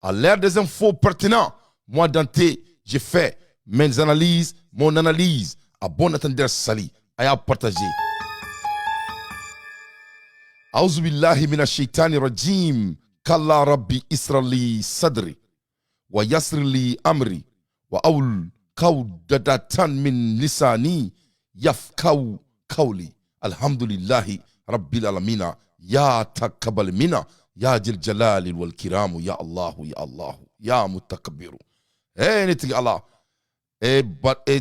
À l'ère des infos pertinents, moi Dante, j'ai fait mes analyses, mon analyse. À bon entendeur Sali, à partager. أعوذ بالله من الشيطان الرجيم قال ربي اسر لي صدري ويسر لي أمري وأول قودة من لساني يفقهوا قولي الحمد لله رب العالمين يا تقبل منا يا ذي الجلال والكرام يا الله يا متكبر نتي الله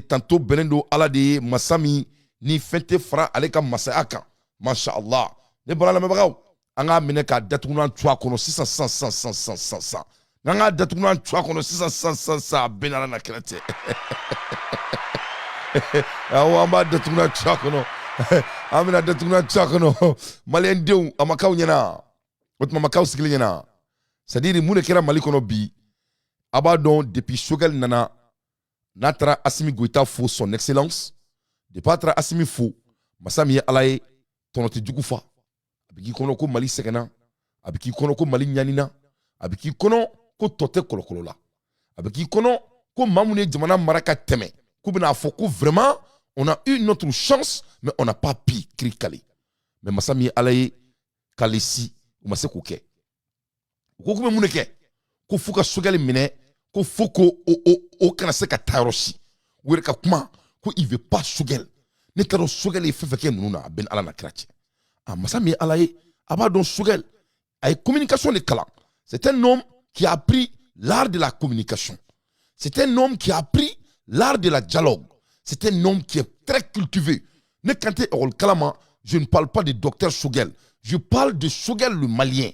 tantôt benendo ala de masami ni fente fra aleka masaka masha Allah ne bala la mebagaw anga mine ka datuna twa kono 600 nga datuna twa kono 600 benala na krete awa ma datuna twa kono amina datuna twa kono malien dew amakaw nyana otma makaw sigile nyana c'est-à-dire mune kera mali kono bi abadon depuis Choguel nana Natra Assimi Goïta fo son excellence de patra Assimi fo masami alaye tonoti jugufa abiki kono ko mali sekena abiki kono ko mali nyanina abiki kono ko tote kolokolola abiki kono ko mamune jamana maraka teme ko bina fo ko vraiment on a eu notre chance mais on n'a pas pu cricali mais masami alaye kalisi ou maseko ke ko ko muneke ko fuka Choguel mine ko foko o kana se ka taroshi wure ka kuma ko il veut pas Choguel ne taro Choguel e fefeke nuna ben ala na krache masami alaye abadon Choguel ay communication de kala c'est un homme qui a appris l'art de la communication, c'est un homme qui a appris l'art de la dialogue, c'est un homme qui est très cultivé. Ne kante orol kalama, je ne parle pas de docteur Choguel, je parle de Choguel le malien,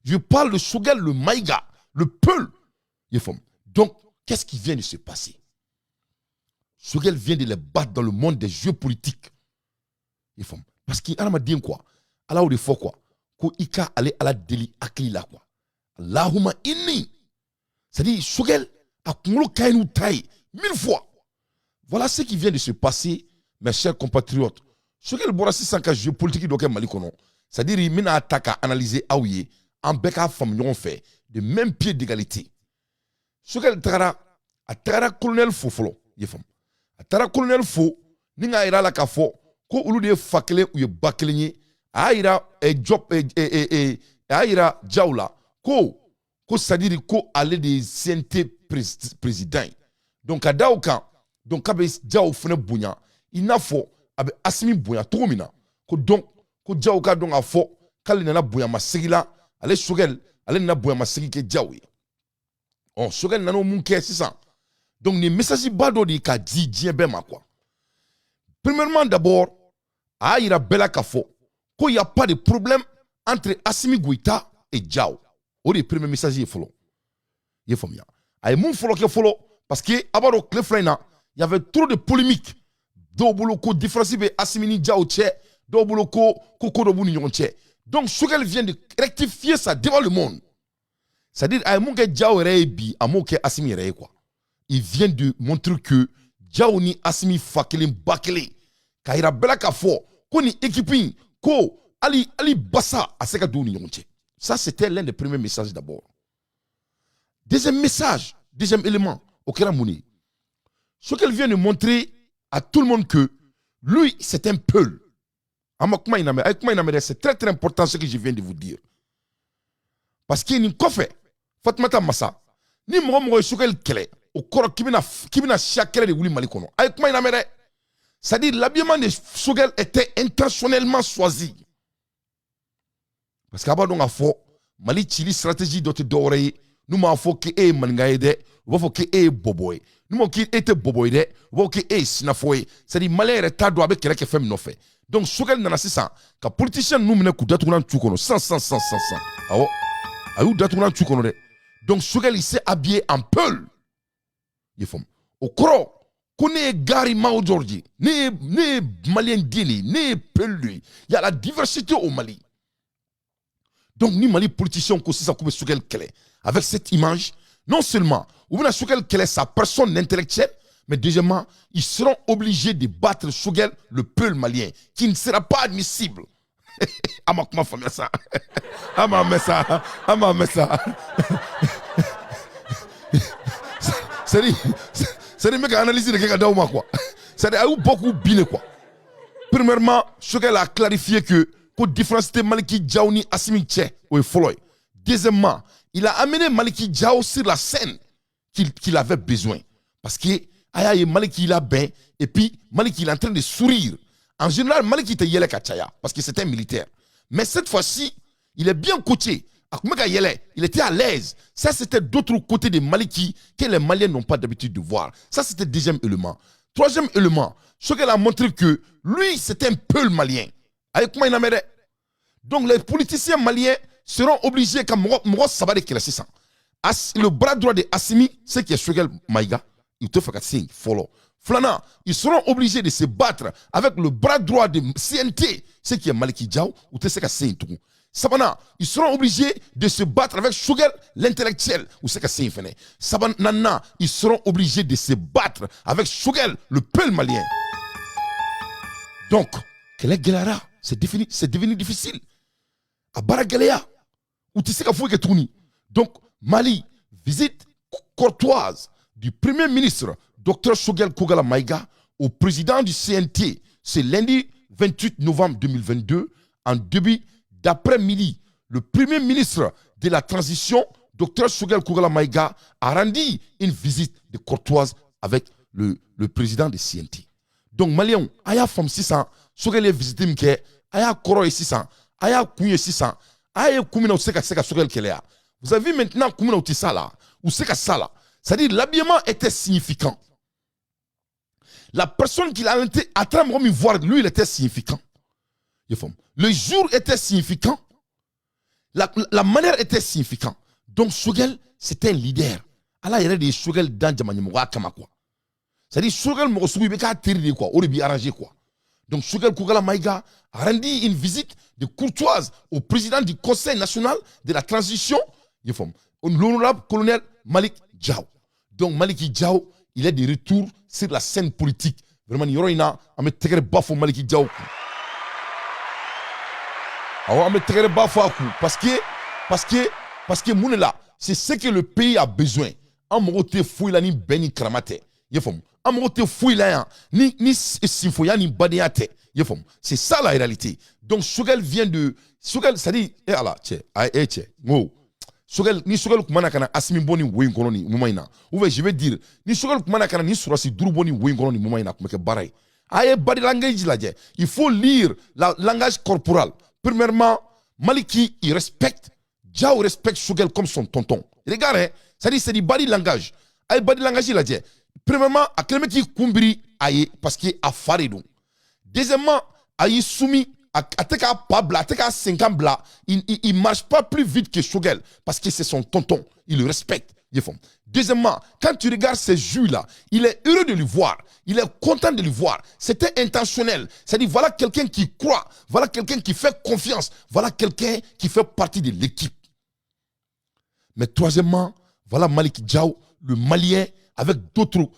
je parle de Choguel le maïga, le peul. Donc, qu'est-ce qui vient de se passer? Choguel vient de les battre dans le monde des jeux politiques. Parce qu'il a dit quoi? Allah ou des fois quoi? Ko ika aller à la déli akli la quoi? Allahumma inni. C'est-à-dire, Choguel a kumulu kainu taille 1000 fois. Voilà ce qui vient de se passer, mes chers compatriotes. Choguel borasi sans jeu politique doke malikono. C'est-à-dire, il m'a attaqué à analyser aouye, en beka femme yon fait, de même pied d'égalité. Choguel tara colonel fo folo yefam atara colonel fo ninga ira la ka fo ko ulu de fakele ou ye baklenye aira job aira jaula ko sadiri ko ale de CNT président donc adauka donc kabe jaw fene bunya ina fo abe asimi bunya togomina ko donc ko jawka donc a fo kalina na bunya masigila ale Choguel ale na bunya masigi ke jawi. On Choguel nano munke c'est ça. Donc les messages bado di ka di dien bema quoi. Premièrement d'abord, aïra bela kafo, qu'il n'y a pas de problème entre Assimi Goïta et Diao. Au le premier message il follow. Il faut bien. Aïe moun follow ke follow parce que abado clefrena, il y avait trop de polémiques. Do bolo ko différencie be Assimi ni Diao tché, do bolo ko do buni yon tché. Donc Choguel vient de rectifier ça devant le monde. C'est-à-dire, il vient de montrer que Diao ni Assimi fakele bakele. Kaira bela kafo, ko ni équiping, ko ali bassa à seka do ni yonche. Ça c'était l'un des premiers messages d'abord. Deuxième message, deuxième élément, auquel Mouni. Ce qu'elle vient de montrer à tout le monde que lui c'est un peul. C'est très très important ce que je viens de vous dire. Parce qu'il y a une coffre. Fatmata Massa, ni mo Choguel kele, au corps qui bina chakele de wuli malikono. Avec moi, c'est-à-dire l'habillement de Choguel était intentionnellement choisi. Parce qu'abord on a fait Mali Chili stratégie d'autre doré, nous m'a fait que mangaide, ou faut que boboy. Nous m'a qui était boboy, ou que sinafoy. C'est-à-dire Malais retard doit avec quelqu'un qui fait non fait. Donc Choguel nana c'est ça. Quand politicien nous mena coup d'atounan tukono 100. Ah oh, ayou d'atounan tukono de. Donc Choguel il s'est habillé en peul. Au cro, qu'on est garima aujourd'hui, né malien dini, né peul lui. Il y a la diversité au Mali. Donc ni Mali politicien qu'on ça comme Choguel Kele. Avec cette image, non seulement ou bien Choguel Kele sa personne intellectuelle, mais deuxièmement, ils seront obligés de battre Choguel le peul malien, qui ne sera pas admissible. Ama comment faire ça? Ama ça. C'est-à-dire, mec, analyser de quelqu'un d'Aouma, quoi. C'est-à-dire, il y a eu beaucoup biné, quoi. Premièrement, Choguel a clarifié que la différence de Maliki Diaw ni Assimi Tche ou Foloy. Deuxièmement, il a amené Maliki Diaw sur la scène qu'il avait besoin. Parce que Maliki il a bien, et puis Maliki il est en train de sourire. En général, Maliki était yele kachaya, parce que c'était un militaire. Mais cette fois-ci, il est bien coaché. Il était à l'aise. Ça, c'était d'autres côtés de Maliki que les Maliens n'ont pas d'habitude de voir. Ça, c'était le deuxième élément. Troisième élément, Choguel a montré que lui, c'était un peu le Malien. Donc, les politiciens maliens seront obligés, comme Moro Sabade qui est le bras droit de Assimi, c'est qui est Choguel Maïga, il te fait qu'à follow. Flana, ils seront obligés de se battre avec le bras droit de CNT, c'est qui est Maliki Diaw, ou te fait qu'à Sabana, ils seront obligés de se battre avec Choguel, l'intellectuel, ou c'est qu'à Sabana, ils seront obligés de se battre avec Choguel, le peuple malien. Donc, quelle est Galara? C'est devenu difficile. À Baragalea, où tu sais qu'il faut que tourne. Donc, Mali, visite courtoise du Premier ministre, Dr Choguel Kogala Maïga, au président du CNT, c'est lundi 28 novembre 2022, en début d'après-midi. Le Premier ministre de la transition, Dr Choguel Kogala Maïga, a rendu une visite de courtoise avec le président du CNT. Donc, Maliens, aya femme 600, Choguel est visité m'ke, aya koro 600, aya kouye 600, aya koumina ou seka Choguel kelea. Vous avez vu maintenant koumina ou tissa là, ou seka ça là. C'est-à-dire, l'habillement était significant. La personne qui l'a en train de me voir, lui, il était significant. Le jour était significant. La manière était significante. Donc, Choguel, c'était un leader. Alors, il y avait des Choguel dans Djamanyamouga Kamakwa. C'est-à-dire, Choguel m'a reçu, il a tiré quoi, ou il a arrangé quoi. Donc, Choguel Kogala Maïga a rendu une visite de courtoise au président du Conseil national de la transition, l'honorable colonel Malik Diaw. Donc, Maliki Diaw, il est de retour sur la scène politique. Vraiment, il y aura une bafo Maliki Diaw. Parce que Mounela, c'est ce que le pays a besoin. Amote fouila ni beni kramate. Yefom. Amote fouila ni sinfoya ni badiate. Yefom. C'est ça la réalité. Donc Choguel vient de Choguel, ça dit Choguel ni Choguel kumana kana Assimi boni woyin kono ni mumaina. Ou je vais dire ni Choguel kumana kana ni surasi duru boni woyin kono ni mumaina kumeke baray. Aye body language la je. Il faut lire le langage corporel. Premièrement, Maliki, il respecte, Diaw respecte Choguel comme son tonton. Regarde, ça dit c'est du body language. Aye body language la je. Premièrement, à quelqu'un qui kumbiri aye parce qu'il a faridou. Deuxièmement, aye soumi à teka pabla, à teka 50 bla, il marche pas plus vite que Choguel parce que c'est son tonton. Il le respecte. Deuxièmement, quand tu regardes ces jus-là, il est heureux de le voir. Il est content de le voir. C'était intentionnel. C'est-à-dire, voilà quelqu'un qui croit. Voilà quelqu'un qui fait confiance. Voilà quelqu'un qui fait partie de l'équipe. Mais troisièmement, voilà Maliki Diaw, le Malien, avec d'autres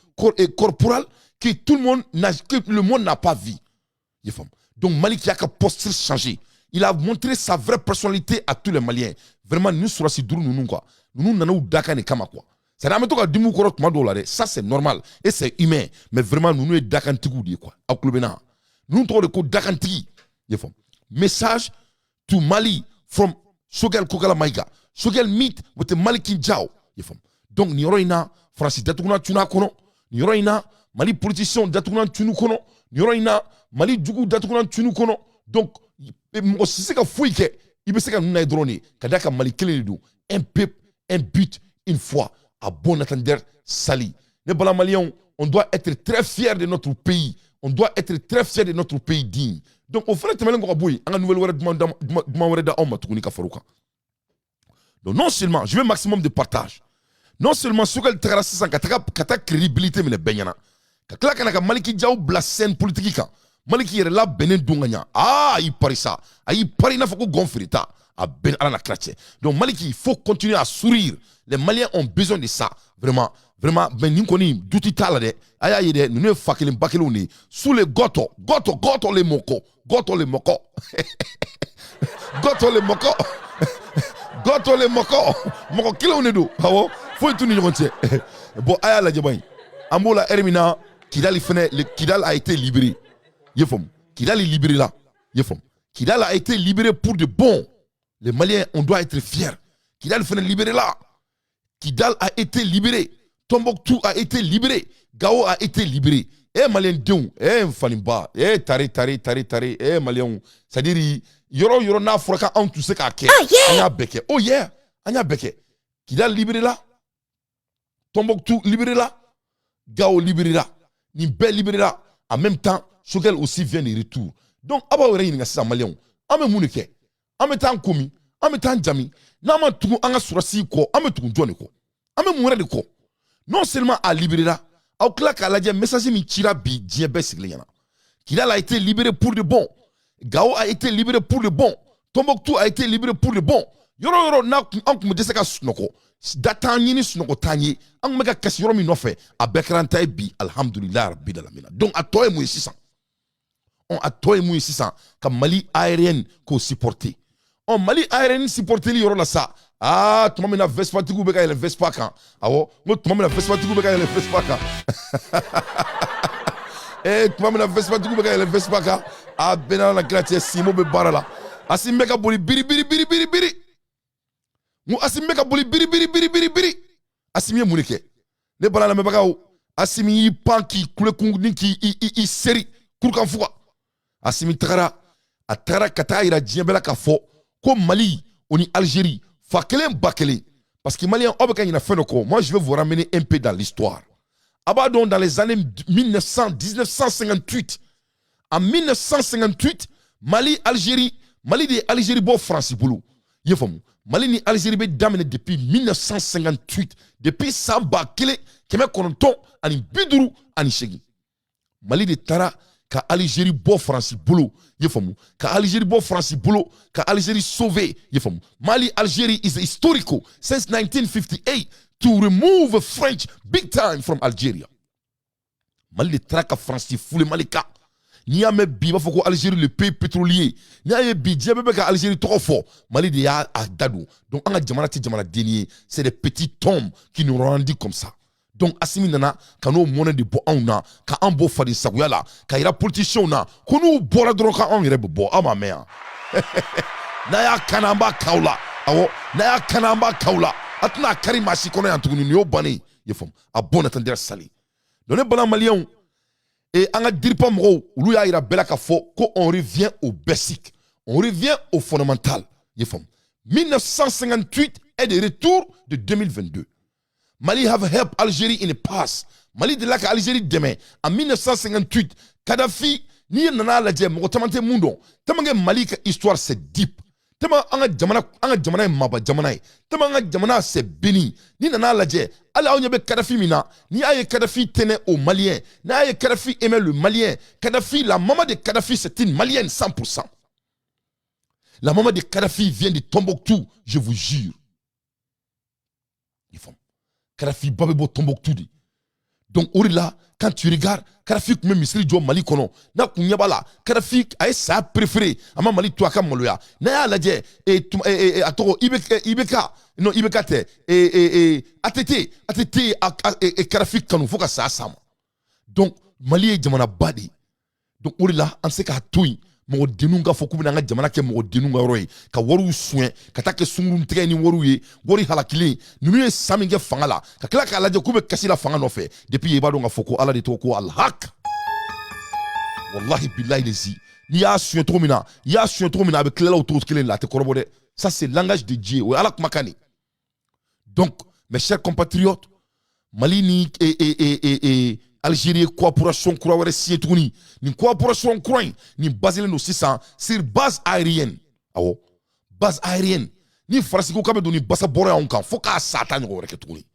corporels que le monde n'a pas vu. Donc Maliki a qu'à posture changer. Il a montré sa vraie personnalité à tous les Maliens. Vraiment, nous sommes si drôles, nous quoi. Nous n'avons pas de kama quoi. Ça n'a pas de mou ça c'est normal et c'est humain. Mais vraiment, nous sommes dakantigou quoi. Nous sommes dakantigi. Message to Mali from Choguel Kogala Maïga. Choguel meet with the Maliki Diaw. Donc, nous avons Francis Datouna Tuna Kono. Nous avons Mali politicien Datouna Tunu Kono. Nous avons Mali Djougou Datouna Tunu Kono. Donc, si c'est que fouille que, il peut se que nous n'avons droné. Kadaka Mali Kelidou. Un peuple, un but, une foi. À bon entendeur, sali. Les Maliens, on doit être très fiers de notre pays. On doit être très fiers de notre pays digne. Donc, au fait, donc, non seulement, je veux un maximum de partage. Non seulement, ce que tu as crédibilité, mais les baignana. Quand tu as Maliki Diaw, la scène politique, Maliki est là, Benin Dunganya. Ah, il parie ça. Il parie, il faut qu'on gonfle ça. Donc Maliki, il faut continuer à sourire. Les Maliens ont besoin de ça. Vraiment, vraiment, ben nous connaissons d'outils talade. Aïe aïe, nous ne faisons pas que l'on est sous les goto les moko, goto les moko, goto les moko, goto les moko, moko qui l'on est d'où? Faut tout ni ɲɔgɔn cɛ. Bon a y'a lajɛ ban an b'o la heure min na Kidal fɛnɛ Kidal a été libéré. Ye faamu. Kidal est libéré là. Ye faamu. Kidal a été libéré pour de bon. Les Maliens, on doit être fiers. Kidal fɛnɛ libéré là. Kidal a été libéré. Tombouctou a été libéré. Gao a été libéré. Malien denw Fanimba tare Malien c'est-à-dire yoro n'a fɔra ka anw tun se k'a kɛ an y'a bɛɛ kɛ oh yeah an y'a bɛɛ kɛ Kidal libéré là Tombouctou libéré là Gao libéré là nin bɛɛ libéré là en même temps Choguel aussi vient de retour donc a b'aw yɛrɛ ɲininka sisan Malien an bɛ mun de kɛ an bɛ taa an komi an bɛ taa an jami n'an ma tugu an ka sɔrɔsi kɔ an bɛ tugu jɔn de kɔ an bɛ mun wɛrɛ de kɔ non seulement a libéré là aw tila k'a lajɛ message min cira bi diɲɛ bɛɛ sigilen ɲɛna Kidal a été libéré pour de bon Gao a été libéré pour de bon Tombouctou a été libéré pour de bon yɔrɔ n'a an tun bɛ dɛsɛ ka sunɔgɔ da t'an ɲini sunɔgɔ t'an ye an tun bɛ ka kasi yɔrɔ min nɔfɛ a bɛɛ kɛra an ta ye bi alhamdulilayi rabbil alamina donc a tɔ ye mun ye sisan a tɔ ye mun ye sisan ka Mali aérienne k'o supporter Mali aérienne supporteli yɔrɔ la sa tuma min na Vespa tigiw bɛ ka yɛlɛ Vespa kan awɔ n ko tuma min na Vespa tigiw bɛ ka yɛlɛ Vespa kan tuma min na Vespa tigiw bɛ ka yɛlɛ Vespa kan bɛɛ n'a la kira cɛ Simo bɛ baara la Assimi bɛ ka boli biri n ko Assimi bɛ ka boli biri Assimi ye mun de kɛ ne bala lamɛnbagaw Assimi y'i pan k'i kulekun ni k'i seri kurukanfuga Assimi tagara ka taa yira diɲɛ bɛɛ la k'a fɔ ko Mali o ni Algérie fa kelen ba kelen parce que Maliens aw bɛ ka ɲinɛ fɛn dɔ kɔ moi je vais vous ramener un peu dans l'histoire a b'a dɔn dans les années 1958 en 1958 Mali de ye Algérie bɔ France bolo i ye faamu Mali ni Algérie bɛ daminɛ depuis 1958 depuis san 1958 Mali de taara ka Algérie bɔ France bolo ye faamu ka Algérie bɔ France bolo ka Algérie sauver ye faamu Mali Algérie is historical since 1958 to remove French big time from Algeria Mali de taara ka France fule Mali kan n'i y'a mɛn bi i b'a fɔ ko Algérie le pays pétrolier n'i y'a ye bi diɲɛ bɛɛ bɛ ka Algérie tɔgɔ fɔ Mali de y'a da don donc an ka jamana tɛ jamanaden ye c'est des petits tombes qui nous rendent comme ça donc Assimi nana ka n'o mɔnɛ de bɔ anw na ka an bɔ fadi sagoya la ka yira politiciens na ko n'u bɔra dɔrɔn ka anw yɛrɛ bɛ bɔ aw m'a mɛn yan n'a y'a kana an b'a kaw la awɔ n'a y'a kana an b'a kaw la a tɛna kari maa si kɔnɔ yan tuguni nin y'o bannen ye i faamu a bon attendeur sali donc ne bala Maliens an ka diripa mɔgɔw olu y'a yira bɛɛ la k'a fɔ ko on revient au basique on revient au fondamental i faamu 1958 est de retour de 2022 Mali have helped Algérie in the past. Mali de la ka Algérie dɛmɛ en 1958. Kadhafi n'i ye nana lajɛ mɔgɔ caman tɛ mun dɔn. Tellement que Mali ka histoire c'est deep. Tellement an ka jamana ye maba jamana ye. Tellement an ka jamana c'est béni. N'i nana lajɛ hali aw ɲɛ bɛ Kadhafi min na n'i y'a ye Kadhafi tɛnɛ au Malien. N'a ye Kadhafi aimait le Malien. Kadhafi la maman de Kadhafi c'est une Malienne 100%. La maman de Kadhafi vient de Tombouctou, je vous jure. Ils font Kadhafi ba bɛ bɔ Tombouctou de donc o de la quand tu regardes Kadhafi tun bɛ misiri jɔ Mali kɔnɔ n'a kun ɲɛ b'a la Kadhafi a ye saya préféré a ma Mali to a ka maloya n'a y'a lajɛ a tɔgɔ IBK non IBK tɛ ATT Kadhafi kanu fo ka saya s'a ma donc Mali ye jamanaba de ye donc o de la an tɛ se k'a to yen mɔgɔ denninw k'a fɔ k'u bɛna an ka jamana kɛ mɔgɔ denninw ka yɔrɔ ye ka wariw soɲɛ ka taa kɛ sunkurunin tigɛ ni wariw ye wari halakilen ninnu ye san min kɛ fanga la ka tila k'a lajɛ k'u bɛ kasi la fanga nɔfɛ depuis i b'a dɔn k'a fɔ ko ala de tɔgɔ ko alhaq wallahi billahi lezi n'i y'a soɲɛ cogo min na i y'a soɲɛ cogo min na a bɛ tilala o cogo kelen la a tɛ kɔrɔbɔ dɛ ça c'est langage de Dieu o ye ala kumakan de donc mes chers compatriotes Mali ni Algérie coopération kura wɛrɛ signé tuguni nin coopération kura in nin baselen don sisan sur base aérienne awɔ base aérienne ni Faransi ko k'a bɛ don ni basa bɔrɔ y'anw kan fo k'a sa ta ɲɔgɔn wɛrɛ kɛ tuguni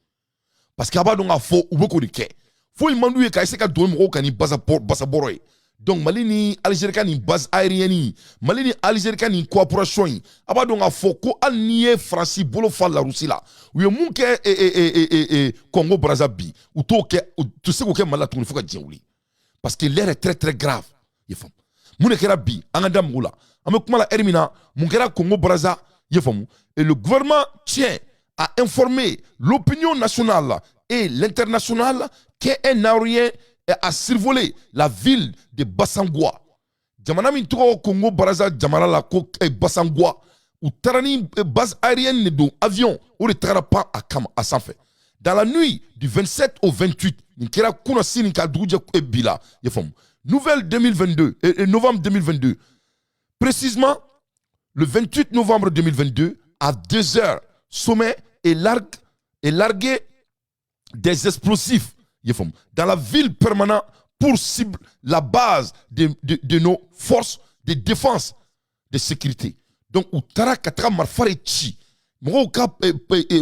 parce que a b'a dɔn k'a fɔ u bɛ k'o de kɛ foyi man d'u ye ka essayer ka don mɔgɔw kan ni basa bɔrɔ ye donc Mali ni Algérie ka nin base aérienne Mali ni Algérie ka nin coopération in a b'a dɔn k'a fɔ ko hali n'i ye Faransi bolo fa la Russie la u ye mun kɛ Congo Brazza bi u t'o kɛ u tɛ se k'o kɛ Mali la tuguni fo ka diɲɛ wuli parce que l'heure est très très grave i faamu mun de kɛra bi an ka da mugu la an bɛ kuma la heure min na mun kɛra Congo Brazza i faamu et le gouvernement tient a informé l'opinion nationale et l'internationale qu'un Aérien a survolé la ville de Bassangwa. Jamana min tɔgɔ Congo Brazza jamana la ko Bassangwa u taara ni base aérienne de avion o de tagara pan a kama a sanfɛ. Dans la nuit du 27 au 28 nin kɛra kunna sini ka dugu jɛ bi la i y'a faamu. Nouvelle 2022 novembre 2022 précisément le 28 novembre 2022 à 2 heures sommet et largué des explosifs dans la ville permanente pour cibler la base de nos forces de défense de sécurité. Donc, u tara katra marfare chi. Moko ka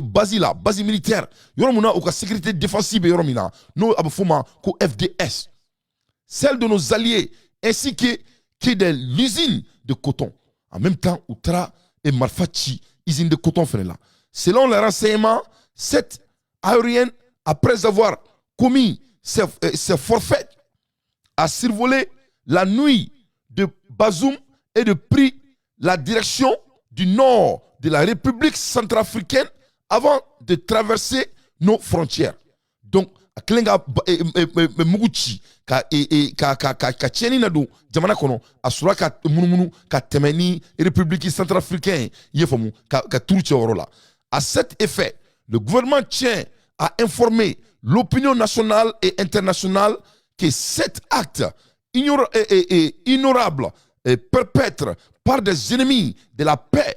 base militaire. Yoromuna ou ka sécurité défensive yoromina. No abfuma ko FDS. Celle de nos alliés ainsi que de l'usine de coton. En même temps, u tara et marfachi usine de coton fait là. Selon les renseignements, cette aérienne, après avoir commis ses forfaits, a survolé la nuit de Bazoum et de pris la direction du nord de la République centrafricaine avant de traverser nos frontières. Donc, Klenga Muguchi ka tieni na do jamana kono asura ka munumunu ka temeni République centrafricaine yefomu ka turche orola. À cet effet, le gouvernement tient à informer l'opinion nationale et internationale que cet acte ignorable et perpétré par des ennemis de la paix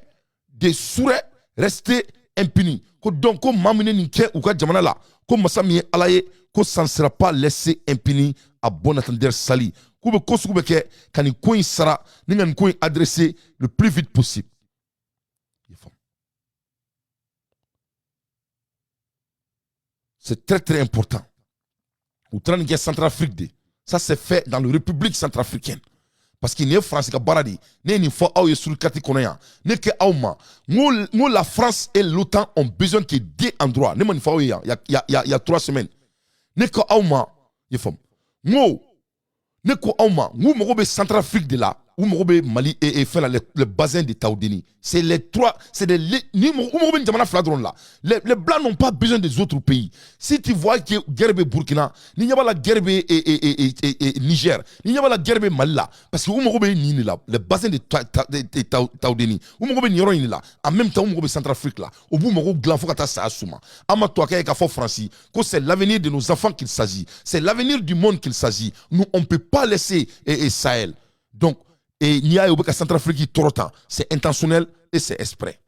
ne saurait rester impuni. Donc, comme Mamine Ninke ou Jamana la, comme Massami Alaye, que ça ne sera pas laissé impuni à bon entendeur sali. Koube Kosoubeke, quand il coin sera, n'en coin adressé le plus vite possible. C'est très très important. Au Tranigé Centrafrique, ça s'est fait dans la République centrafricaine. Parce qu'il y a France qui a baradi, il faut que sur le quartier konéa, ne que auma, la France et l'OTAN ont besoin que deux endroits. Ne faut il y a 3 semaines. Ne que auma, il faut. Ne ko auma, mo be Centrafrique de là, ou mo be Mali et fait le bassin de Taoudini. C'est les trois, c'est des ni mo be jamana fladron là. Les blancs n'ont pas besoin des autres pays. Si tu vois que Gerbe Burkina, ni yaba la Gerbe et Niger, ni yaba la Gerbe Mali là, parce que mo be ni là, le bassin de Taoudini. Ou mo be ni ron là, en même temps mo be Centrafrique là. Au bout mo glan faut kata sa asuma. Ama toi ka fo Francis, que c'est l'avenir de nos enfants qu'il s'agit. C'est l'avenir du monde qu'il s'agit. Nous on peut pas laisser Sahel. Donc et n'y a pas Centrafrique trop temps. C'est intentionnel et c'est exprès.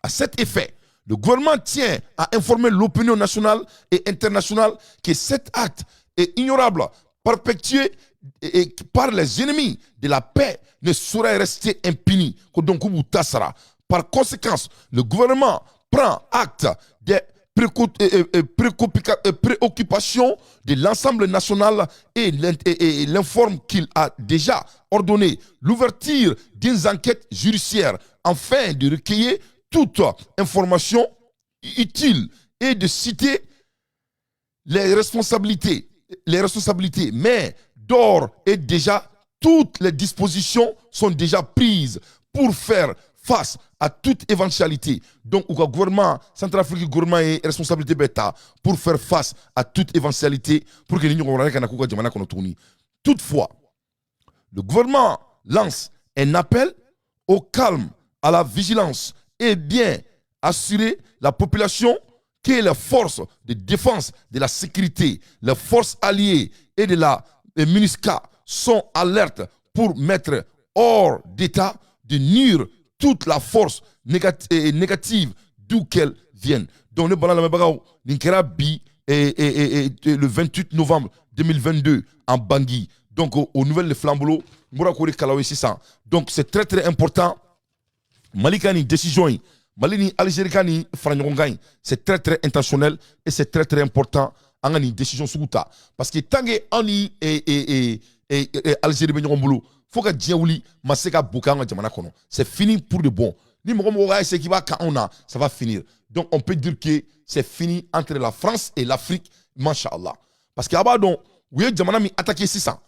À cet effet, le gouvernement tient à informer l'opinion nationale et internationale que cet acte est ignorable, perpétué par les ennemis de la paix ne saurait rester impuni. Par conséquent, le gouvernement prend acte des préoccupations de l'ensemble national et l'informe qu'il a déjà ordonné l'ouverture d'une enquête judiciaire afin de recueillir toute information utile et de citer les responsabilités. Mais d'ores et déjà, toutes les dispositions sont déjà prises pour faire face à toute éventualité. Donc, le gouvernement centrafricain, gouvernement et responsabilité bêta pour faire face à toute éventualité pour que nous. Toutefois, le gouvernement lance un appel au calme, à la vigilance et bien assurer la population que les forces de défense de la sécurité, les forces alliées et de la MINUSCA sont alertes pour mettre hors d'état de nuire toute la force négative d'où qu'elle vienne. Donc, le le 28 novembre 2022 en Bangui. Donc, aux nouvelles de Flambolo, donc, c'est très très important. Malikani décision, Malini Algérikani Franyon, c'est très très intentionnel et c'est très très important. En une décision sur ça. Parce que tant que Ani et Algérie Benyonbolo, faut que Djaouli Maseka Boukanga Djamana Kono. C'est fini pour de bon. Ni Mokomoga c'est qui va quand on a, ça va finir. Donc on peut dire que c'est fini entre la France et l'Afrique, Masha'Allah. Parce que Abadon, oui, Djamana mi attaqué 600.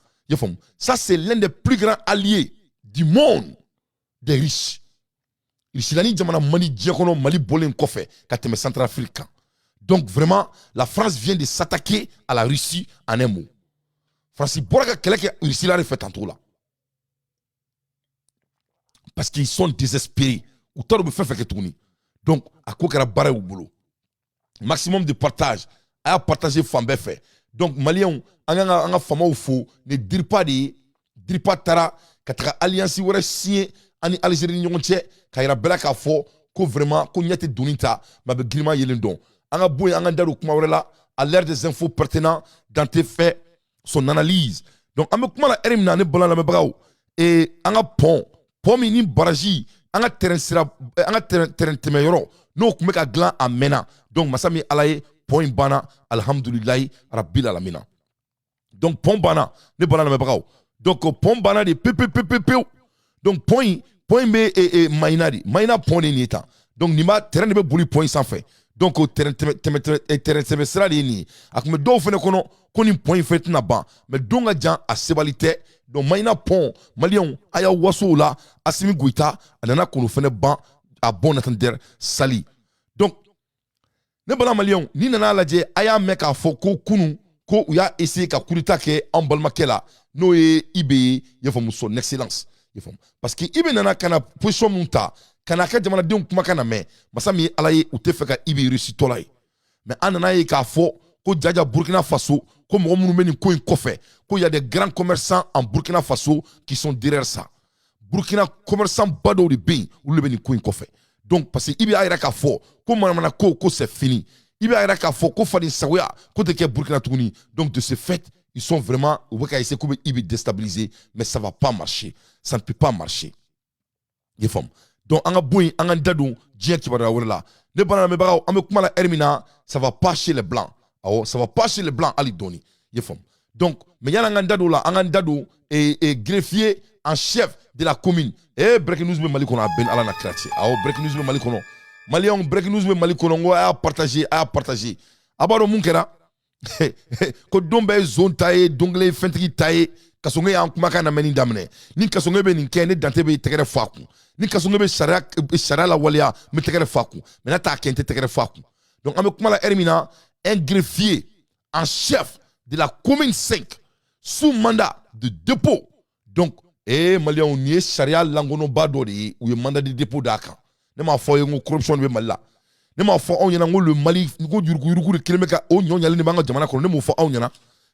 Ça c'est l'un des plus grands alliés du monde des riches. Irishilani jamana mani diakono Mali bolen kofe ka teme Centrafrique. Donc vraiment la France vient de s'attaquer à la Russie en un mot. France bora kele ke Irishilani fait tantôt là. Parce qu'ils sont désespérés. Ou taro be fait que tourni. Donc à quoi kera bara au boulot. Maximum de partage. À partager fambe fait. Donc Maliens anga fama ou faux ne dire pas tara katra alliance wara signé ani Algérie ñongon ci kayra bela ka fo ko vraiment ko ñati dunita ma be grima yelen don anga boy anga daru kuma wara la à l'ère des infos pertinents dans tes faits son analyse donc ame kuma la erimna ne bolan la me braw et anga pont mi ni baraji anga terrain temeyoro no kuma ka glan amena donc masami alaye point bana alhamdulillah rabbil alamin donc pont bana ne bolan la me braw donc pont bana de pppp donc point be mainari maina point ni eta donc nima terrain be boli point sans fait donc terrain semestra ni akme do fene kono koni point fait na ban mais donga jan a sebalite donc maina pont malion aya waso la asimi guita anana kono fene ban a bon attendre sali donc ne bala malion ni nana laje aya meka fo ko kunu ko uya essayer ka kurita ke en balmakela no e ibe yefo son excellence. Parce que ibe nana kana position munta kana ka jamana de kuma kana me masami alaye ou te feka ibe réussi tolay mais anana yi ka fo ko jaja Burkina Faso ko mo munu meni ko kofe ko y a des grands commerçants en Burkina Faso qui sont derrière ça Burkina commerçants bado de bin ou le meni ko kofe donc parce que ibe ayra ka fo ko mana ko c'est fini ibe ayra ka fo ko fadi sawa ko te ke Burkina Tuni donc de ce fait ils sont vraiment essayer comme ils déstabiliser mais ça va pas marcher ça ne peut pas marcher les femmes donc anga boy anga dadu dien qui va là ne bana me baraw ame kuma la hermina ça va pas chez les blancs ça va pas chez les blancs ali doni les femmes donc mais yana anga dadu là anga dadu et greffier en chef de la commune et breaking news be mali kono ben ala na kratie breaking news be mali kono malion breaking news be mali kono ngo a partager abaro munkera ko dombe zone taye dongle fentri taye kasonge ya kuma kana meni damne ni kasonge be ni kene dante be tegere faku ni kasonge be shara la walia me tegere faku mais na ta kente tegere faku donc ame kuma la hermina un greffier en chef de la commune 5 sous mandat de dépôt donc malien on y sharia langono badori ou mandat de dépôt d'aka ne ma fo ngo corruption be malla ne ma fo on yana le Mali ngo jurgu de kilomeka o nyonya le banga jamana ko ne mo fo on yana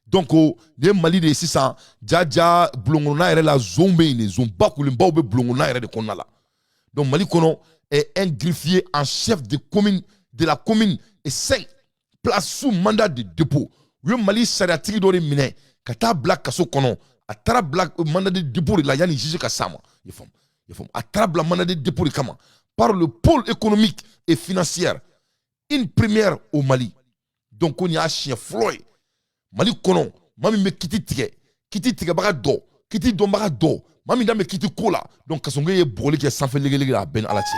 donc le Mali de 600 jaja blongona ere la zombe ne zomba ko le mbawbe blongona ere de konala donc Mali kono est un greffier en chef de la commune et 5 place sous mandat de dépôt le Mali sariatiki do mine kata black kaso kono atara black mandat de dépôt la yani jige ka sama yefom atara black mandat de dépôt kama par le pôle économique et financier, une première au Mali. Donc on y a un chien Floyd. Mali kono, mami me kiti tige baga do, kiti do baga do, mami da me kiti kola. Donc kasonge ye broli ke sanfe lege la ben alati.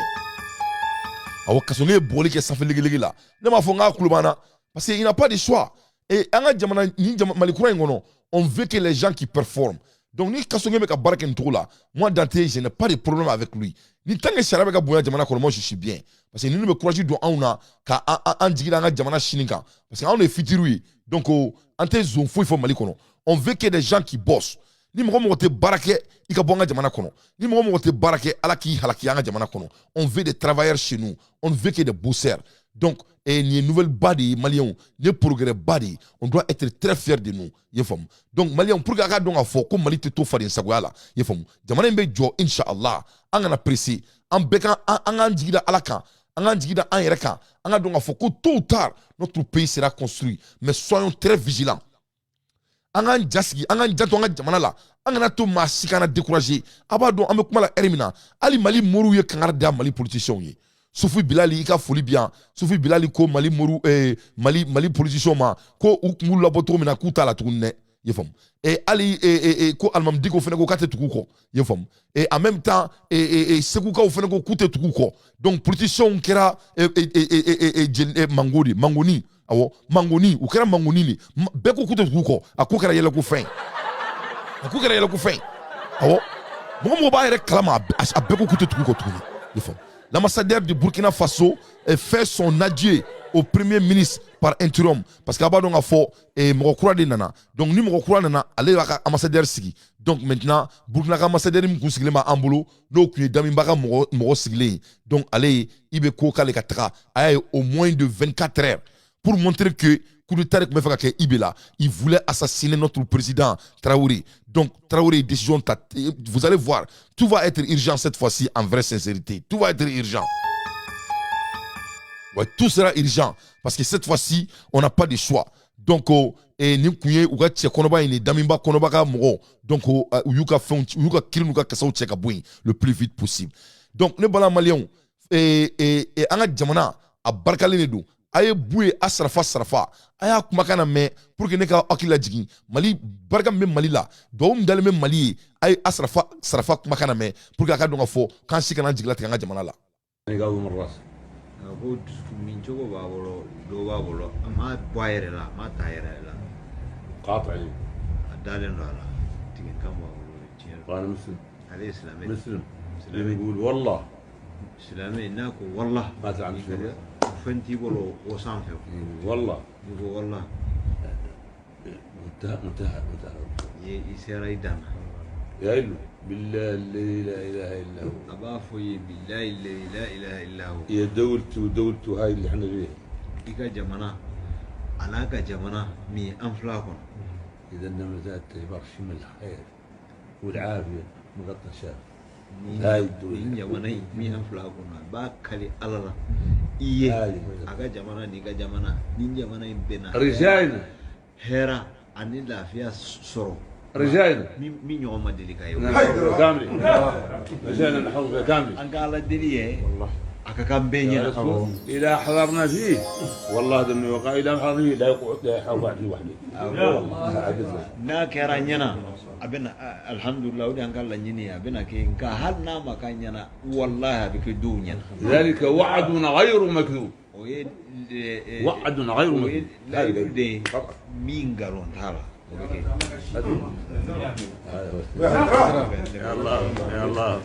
Awa kasonge ye broli ke sanfe lege la. Ne ma fonga kulubana parce qu'il n'a pas de choix. Et anga jamana ni Mali koura ngono, on veut que les gens qui performent. Donc ni kasonge me ka baraken là, moi Dante je n'ai pas de problème avec lui. Ni tangue sharabe ka boya jamana ko moi je suis bien parce que ni me courage do auna ka an jigila nga jamana shininga parce que on est fitiru donc ante zone fo il faut Mali kono on veut que des gens qui bossent ni mo te barake ika bonga jamana kono ni mo te barake ala ki halaki nga jamana kono on veut des travailleurs chez nous on veut que des bosseurs donc et ni nouvelle body maliens ni progrès body on doit être très fier de nous yefom donc maliens pour ga donc afo ko Mali te to fari sagwala yefom jamana mbe jo inshallah angana pressé en beka angan jigida alaka angan jigida an yereka anga donc afo ko tôt ou tard notre pays sera construit mais soyons très vigilants angan jasgi angan jato anga jamana la angana to masikana décourager abado ambe kuma la hermina ali Mali moru ye kangarda Mali politicien yi Soufi Bilali ika foli bien Soufi Bilali ko Mali moru Mali politicien ma ko ukmu laboto mina kuta la tourne yefom et ali ko almam diko fene ko kate tukuko yefom et en même temps sekuka o fene ko kute tukuko donc politicien kera mangoni awo mangoni o kera mangoni ni be ko kute tukuko akokera yele ko fin awo mo ba yere klama abeko kute tukuko tuni yefom L'ambassadeur du Burkina Faso fait son adieu au premier ministre par intérim parce qu'à donc a fort et Mokura de nana. Donc ni Mokura nana aller à ambassadeur sigi. Donc maintenant Burkina ambassadeur mu sigile ma ambulo no ku dami mbaka mo sigile. Donc allez ibe ko kale katra ay au moins de 24 heures pour montrer que coup d'état que me fait Ibela, il voulait assassiner notre président Traoré. Donc Traoré décision vous allez voir, tout va être urgent cette fois-ci en vraie sincérité. Tout va être urgent. Ouais, tout sera urgent parce que cette fois-ci, on n'a pas de choix. Donc et ni kuye uga tche konoba ini damimba konoba ka mo. Donc yuka fon yuka kirin uga kasaw tche ka boy le plus vite possible. Donc ne bala malion et anga jamana a barkale ne do. Aye boué asrafa aya kumakana me pour que ne ka akila jigi mali barka me mali la do dal me mali aye asrafa kumakana me pour que aka donga fo kan sikana jigla tanga jamana la ni gawo marras ko min jogo babolo do babolo ma boyere la ma tayere la قاطعي دالن لا تيجي كم babolo قال مسلم عليه السلام مسلم يقول والله سلامي ناكو والله ما تعمل شيء فنتي بولو وسامفيو والله يقول والله انتهى يسير ايدان يا إلو بالله الذي لا اله الا هو ابافوي بالله الذي لا اله الا هو يا دولته هاي اللي احنا فيها إيكا جمانا علاقة جمانا مي أنفلاكم إذا نمزات برشم الخير والعافية مغطى شاف هاي الدولة إن جمانا مي أنفلاكم باكالي ألالا إيه أكا جمانا نيكا جمانا نين جمانا بنا رجعنا هيرا أني لا فيها سرو رجعنا مين يوم ما دلي كايو كاملي رجعنا نحوض فيها كاملي أنك على دلي والله أكا كان بيني إذا حضرنا فيه والله دم وقع إذا حضرنا فيه لا يقعد لا يحوض لوحده والله ناكرا نينا أبنا الحمد لله ودي أنك الله نيني أبنا كي إنك هل نام كان والله بك دونيا ذلك وعد غير مكذوب وعد غير مكذوب لا يبدي مين قالون ترى يا الله يا الله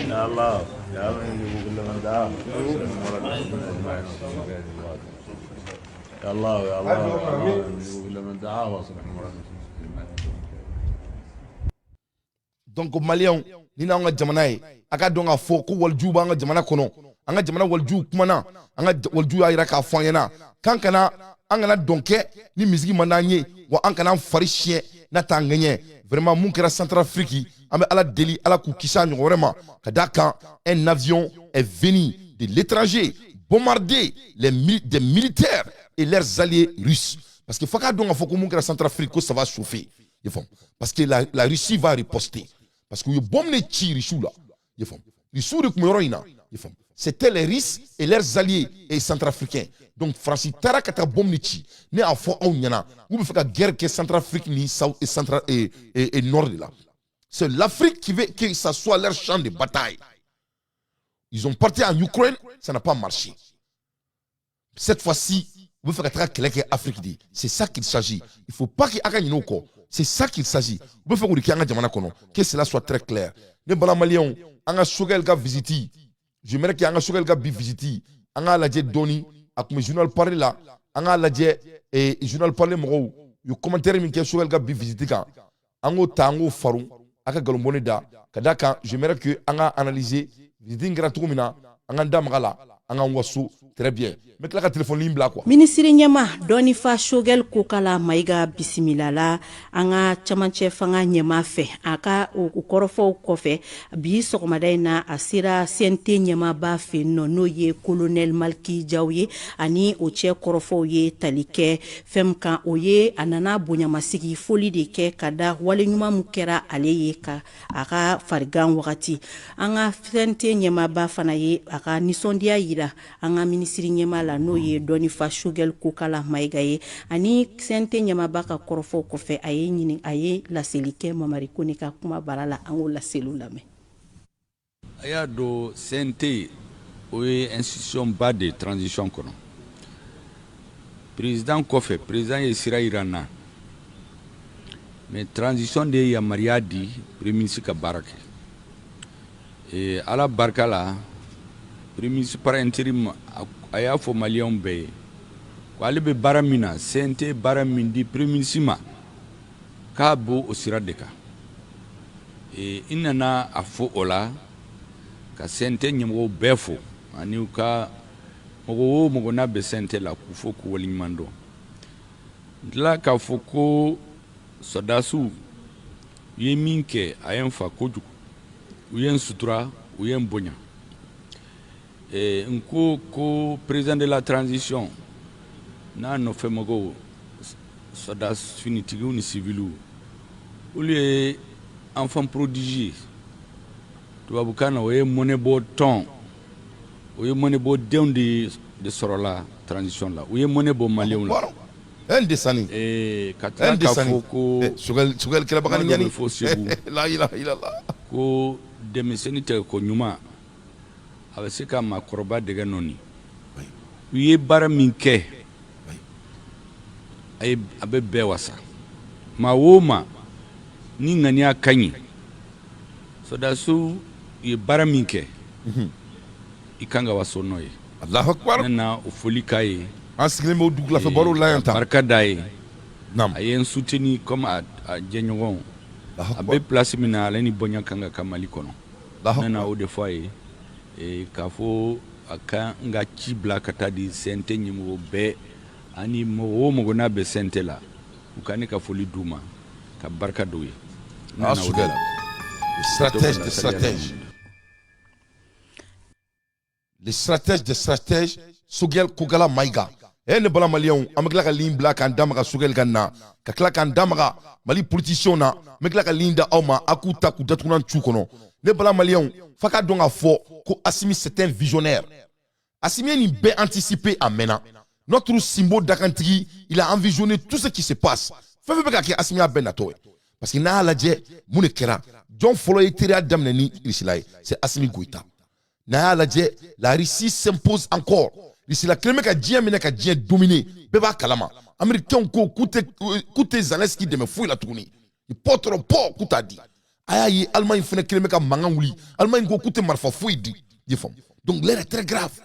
يا الله يا الله يجيبوا كل من دعاه يا الله يا الله يجيبوا كل من دعاه واصلح مراد donc malien ni na nga jamana yi aka donga fo ko walju ba nga jamana kono anga jamana walju kumana anga walju ayira ka fanyana kankana angana donke ni misiki mananye wa ankana fari chien na tangenye vraiment mun kera Centrafrique ambe ala deli ala ku kisa nyo vraiment kadaka un avion est venu de l'étranger bombarder des militaires et leurs alliés russes parce que faka donga fo ko mun kera Centrafrique ko ça va chauffer ils font parce que la Russie va riposter parce que yo bombe ne tire chou là ils font les sous de kumoroina ils font c'était les Russes et leurs alliés et centrafricains. Donc, France, Tara kata bomnichi, ne a fort en yana, ou me fait la guerre que Centrafrique ni South et Central et Nord de là. C'est l'Afrique qui veut que ça soit leur champ de bataille. Ils ont parti en Ukraine, ça n'a pas marché. Cette fois-ci, vous faites la guerre que l'Afrique dit. C'est ça qu'il s'agit. Il ne faut pas qu'il y ait un encore. C'est ça qu'il s'agit. Vous faites que cela soit très clair. Les Balamaliens, on a choqué le visiter. Je me dis qu'il y a un journal qui visité, on a la doni, à comme journal parlé là, on a la et journal parlé moro, le commentaire qui est journal qui visité quand, on a tango faron, aka galombone da, kadaka, je me dis que on a analysé, visité gratuitement, on a damgala, on a wasu, très bien. Mais là, le téléphone ligne là quoi. Ministre Nyama doni fa shogel kukala maiga bisimilala anga chamanche fanga Nyama fe aka ukorofo kofe bi sokomadai na asira sente Nyama ba fe no ye colonel Malki Jawye ani oche korofo ye talike femka oye anana bonyamasigi foli de ke kada wale nyuma mukera aleye ka aka farigan wakati anga sente Nyama ba fana ye aka nisondia yira anga ministre Nyama la no ye doni fa shugel kukala maigaye ani sente Nyama baka korofo kofe aye nyini aye la selike mamari kunika kuma barala ango la selula me aya do sente oye institution ba de transition kono président kofe président yesira irana mais transition de ya mariadi premier ministre ka barake et ala barkala premier ministre par intérim a y'a fɔ maliyɛnw bɛɛ ye ko ale bɛ baara min na CNT baara min di premier ministre ma k'a b'o o sira de kan i nana a fɔ o la ka CNT ɲɛmɔgɔw bɛɛ fo ani u ka mɔgɔ o mɔgɔ n'a bɛ CNT la k'u fo k'u waleɲuman dɔn n tila k'a fɔ ko sɔdasiw u ye min kɛ a ye n fa kojugu u ye n sutura u ye n bonya n ko président de la transition n'a nɔfɛ mɔgɔw sɔdas finitigiw ni civiliw olu ye enfant prodige ye tubabukan na o ye mɔnɛbɔ tɔn o ye mɔnɛbɔ denw de sɔrɔla transition la u ye mɔnɛbɔ maliyɛnw la un dessin ka tila k'a fɔ ko sugal kɛlɛbaga ni ɲani fɔ segu la ilaha illallah ko denmisɛnnin tɛ ko ɲuman a bɛ se ka maakɔrɔba dɛgɛ nɔni u ye baara min kɛ a bɛ bɛɛ wasa maa o maa ni ŋaniya ka ɲi sɔdasiw ye baara min kɛ i kan ka waso n'o ye Allahu akbar ne na o foli k'a ye an sigilen b'o dugulafɛ barow la yan tan barika d'a ye naam a ye n soutenir comme a jɛɲɔgɔnw a bɛ place min na ale ni bonya kan ka ka Mali kɔnɔ ne na o de fɔ a ye k'a fɔ a ka n ka ci bila ka taa di CNT ɲɛmɔgɔ bɛɛ ani mɔgɔ o mɔgɔ n'a bɛ CNT la u ka ne ka foli d'u ma ka barika d'u ye a sugɛl le stratège de stratège Sugɛl Kogala Maïga ne bala maliyɛnw an bɛ tila ka ligne bila k'an da maga Sugɛl ka na ka tila k'an da maga Mali politiciens na n bɛ tila ka ligne da aw ma a k'u ta k'u datugunan cu kɔnɔ ne bala maliyɛnw f'a ka dɔn k'a fɔ ko Assimi c'est un visionnaire Assimi ye nin bɛɛ anticipé a mɛnna notre Simbo dakantigi il a envisionné tout ce qui se passe fɛn fɛn bɛ ka kɛ Assimi y'a bɛɛ natɔ ye parce que n'a y'a lajɛ mun de kɛra jɔn fɔlɔ ye teriya daminɛ ni Russie ye c'est Assimi Goïta n'a y'a lajɛ la Russie s'impose encore Russie la kelen bɛ ka diɲɛ minɛ ka diɲɛ dominer bɛɛ b'a kalama américains ko k'u tɛ Zelensky dɛmɛ foyi la tuguni ni pɔtɔrɔ pɔ k'u t'a di a y'a ye Allemagne fana kelen bɛ ka mankan wuli Allemagne ko k'u tɛ marifa foyi di i faamu donc l'heure est très grave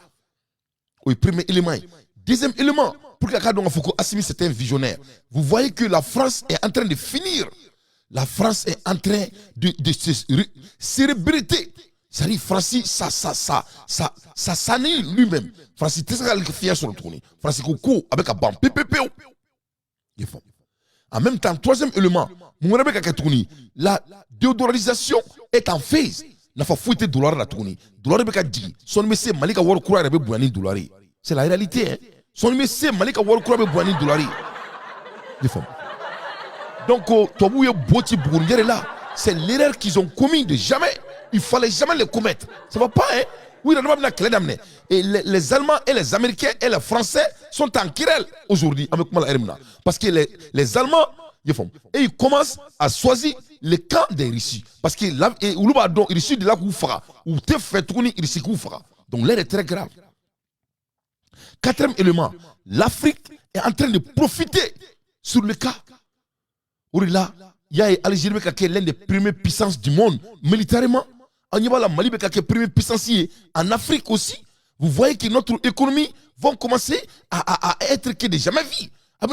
o ye premier élément ye deuxième élément pour que k'a dɔn k'a fɔ ko Assimi c'est un visionnaire vous voyez que la France est en train de finir la France est en train de se célébrité. C'est-à-dire, Francis, ça s'annule lui-même. Francis, tu sais qu'il est fier sur le trône. Francis, Koko, avec un ban, PPP. En même temps, troisième élément, la dédollarisation est en phase. Il faut fouetter le dollar à la tournée. Le dollar est dit. Son monsieur Malika Warkura est bouani dollar. C'est la réalité. Son monsieur Malika Warkura est bouani dollar. Donc, c'est l'erreur qu'ils ont commis de jamais. Il fallait jamais les commettre. Ça va pas, hein? Oui, et les Allemands et les Américains et les Français sont en querelle aujourd'hui avec Malhermna. Parce que les Allemands, et ils commencent à choisir le camp des Russes. Parce que là, les Russes de là où fera, où te fait tourner les Russes fera. Donc l'air est très grave. Quatrième élément, l'Afrique est en train de profiter sur le cas. Là, il y a l'Algérie qui est l'une des premières puissances du monde militairement. En y a la Mali qui est la première puissance en Afrique aussi. Vous voyez que notre économie va commencer à être que de jamais vu. À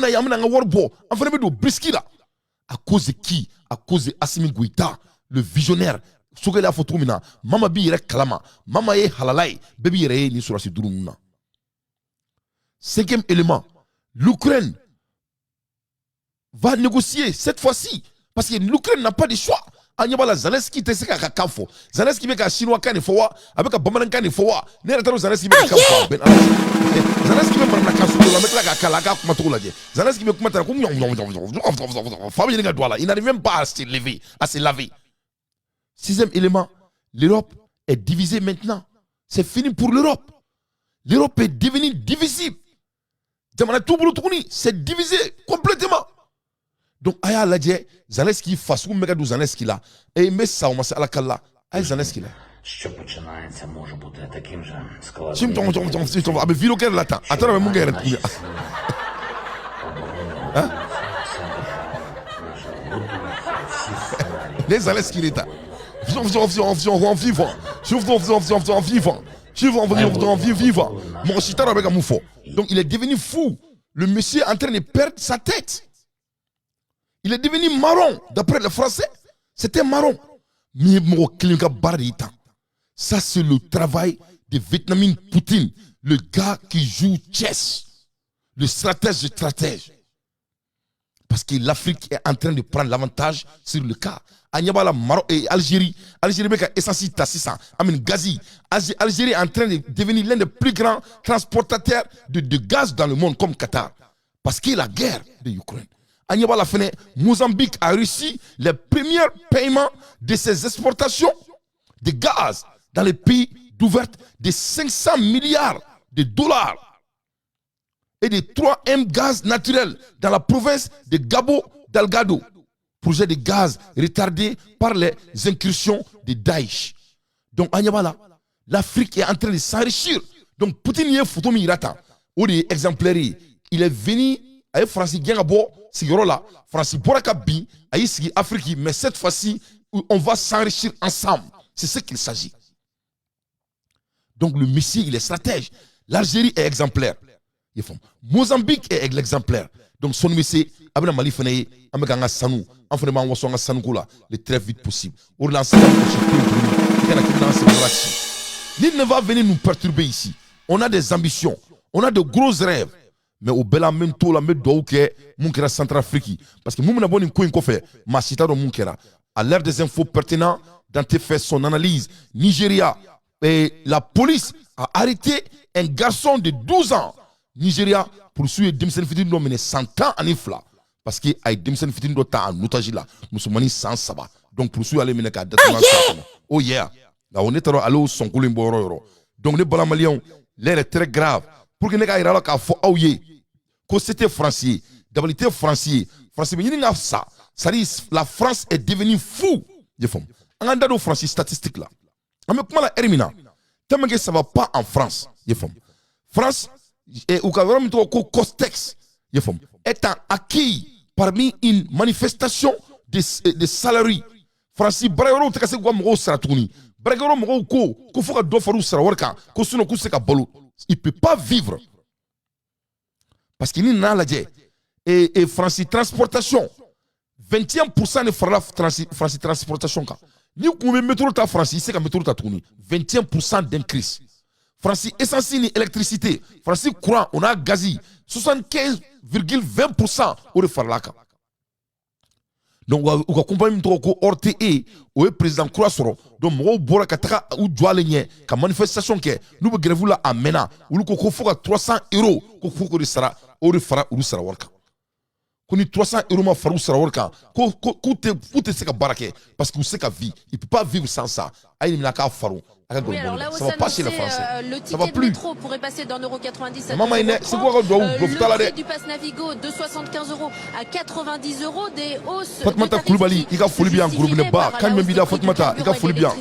cause de qui? À cause de Assimi Goïta, le visionnaire. Sogela Fotomina, Mama bi yere kalama, Mama ye halalai, baby yere ni sur la sidurumna. Cinquième élément, l'Ukraine va négocier cette fois-ci parce que l'Ukraine n'a pas de choix. Anyabala Zelensky te se ka kafo. Zelensky be ka chinois kan fowa, avec ka bamanan kan fowa. Ne retaro Zelensky be ka kafo. Ben Zelensky be marna kasu la metla ka kala ka kuma to laje. Zelensky be kuma tara kum famille nga douala. Il n'arrive même pas à se lever, à se laver. Sixième élément, l'Europe est divisée maintenant. C'est fini pour l'Europe. L'Europe est devenue divisible. C'est divisé complètement. Donc, aya ladje, Zelensky façon mega du Zelensky là. Et mais ça, on m'a kalla. Ay Zelensky là. Що починається, може бути таким же Chim складним. tom, abe vilo ker lata. Attends, mais mon gars. Les Zelensky l'état. En vivant. Tu vas en venir vivre. Mon chita avec un moufo. Donc il est devenu fou. Le monsieur est en train de perdre sa tête. Il est devenu marron. D'après les Français, c'était marron. Ça, c'est le travail de Vietnamine Poutine. Le gars qui joue chess. Le stratège. Parce que l'Afrique est en train de prendre l'avantage sur le cas. Agnabala, Maroc et Algérie. Algérie est essentiel Tassissa. Amin Gazi. Algérie est en train de devenir l'un des plus grands transportateurs de gaz dans le monde comme Qatar. Parce qu'il y a la guerre de l'Ukraine. Agnabala Fene, Mozambique a réussi les premiers paiements de ses exportations de gaz dans les pays d'ouverture de 500 milliards de dollars. Et de 3M gaz naturel dans la province de Gabo Delgado. Projet de gaz retardé par les incursions de Daesh. Donc, Agnabala, l'Afrique est en train de s'enrichir. Donc, Poutine y est photo mirata. Ou des exemplaires. Il est venu avec Francis Gengabo, Sigorola, Francis Borakabi, avec Afrique. Mais cette fois-ci, on va s'enrichir ensemble. C'est ce qu'il s'agit. Donc, le Messie, il est stratège. L'Algérie est exemplaire. Mozambique est l'exemplaire. Donc, son Messie, Abna Mali Fene, Ameganga Sanou, Enfreman Wasonga Sanukula, le très vite possible. L'île ne va venir nous perturber ici. On a des ambitions, on a de gros rêves. Mais au bel amento, la met d'Ouké, Munkera Centrafrique. Parce que nous n'avons pas une cofé, ma cita de Munkera. À l'ère des infos pertinentes, Dante fait son analyse. Nigeria, et la police a arrêté un garçon de 12 ans. Nigeria poursuit Dimsen Fitin nominé 100 ans en Ifla. Parce que a Dimsen Fitin d'Ota en Outajila. Nous sommes sans sabbat. Donc poursuit aller Meneka. Oh yeah. Là on est allé au son Koulimboro. Donc les Balamalions, l'air est très grave. Pour que les gars aient la foi aouye. Que c'était français. D'abord français. Français, mais il y a ça. Ça dit, la France est devenue fou. On a des français statistiques là. Mais comment la Hermina? Tellement que ça ne va pas en France. France, et au cas où Costex étant acquis parmi une manifestation de salariés. Francis Bragero te kase gwa Saratuni. Bragero mgo ko foka do faru sarawarka ko suno ku seka bolo. Il peut pas vivre. Parce qu'il n'y a pas et Francis transportation 21% de Francis transportation ka. Ni ku me métro ta Francis c'est ka métro ta tuni 21% d'increase. Francis essentiel électricité, Francis courant, on a gazi 75,20% au de farlaka. Donc on va comprendre que RTE ou président Croissoro donc mo bora kataka ou joalenye ka manifestation ke nous be grève la amena ou ko faut 300 € ko faut ko sara au de fara ou sara worka. Koni 300 € ma faru sara worka ko te se ka barake parce que c'est ka vie, il peut pas vivre sans ça. Aïe na ka faru. Oui, alors là où ça va le ticket de métro pourrait passer d'un €90 à €2,30. Le prix du pass Navigo de 75 € à 90 €. Des hausses de Koulibaly, il a folie bien groupe ne pas quand même il a Fatmata, il a folie bien.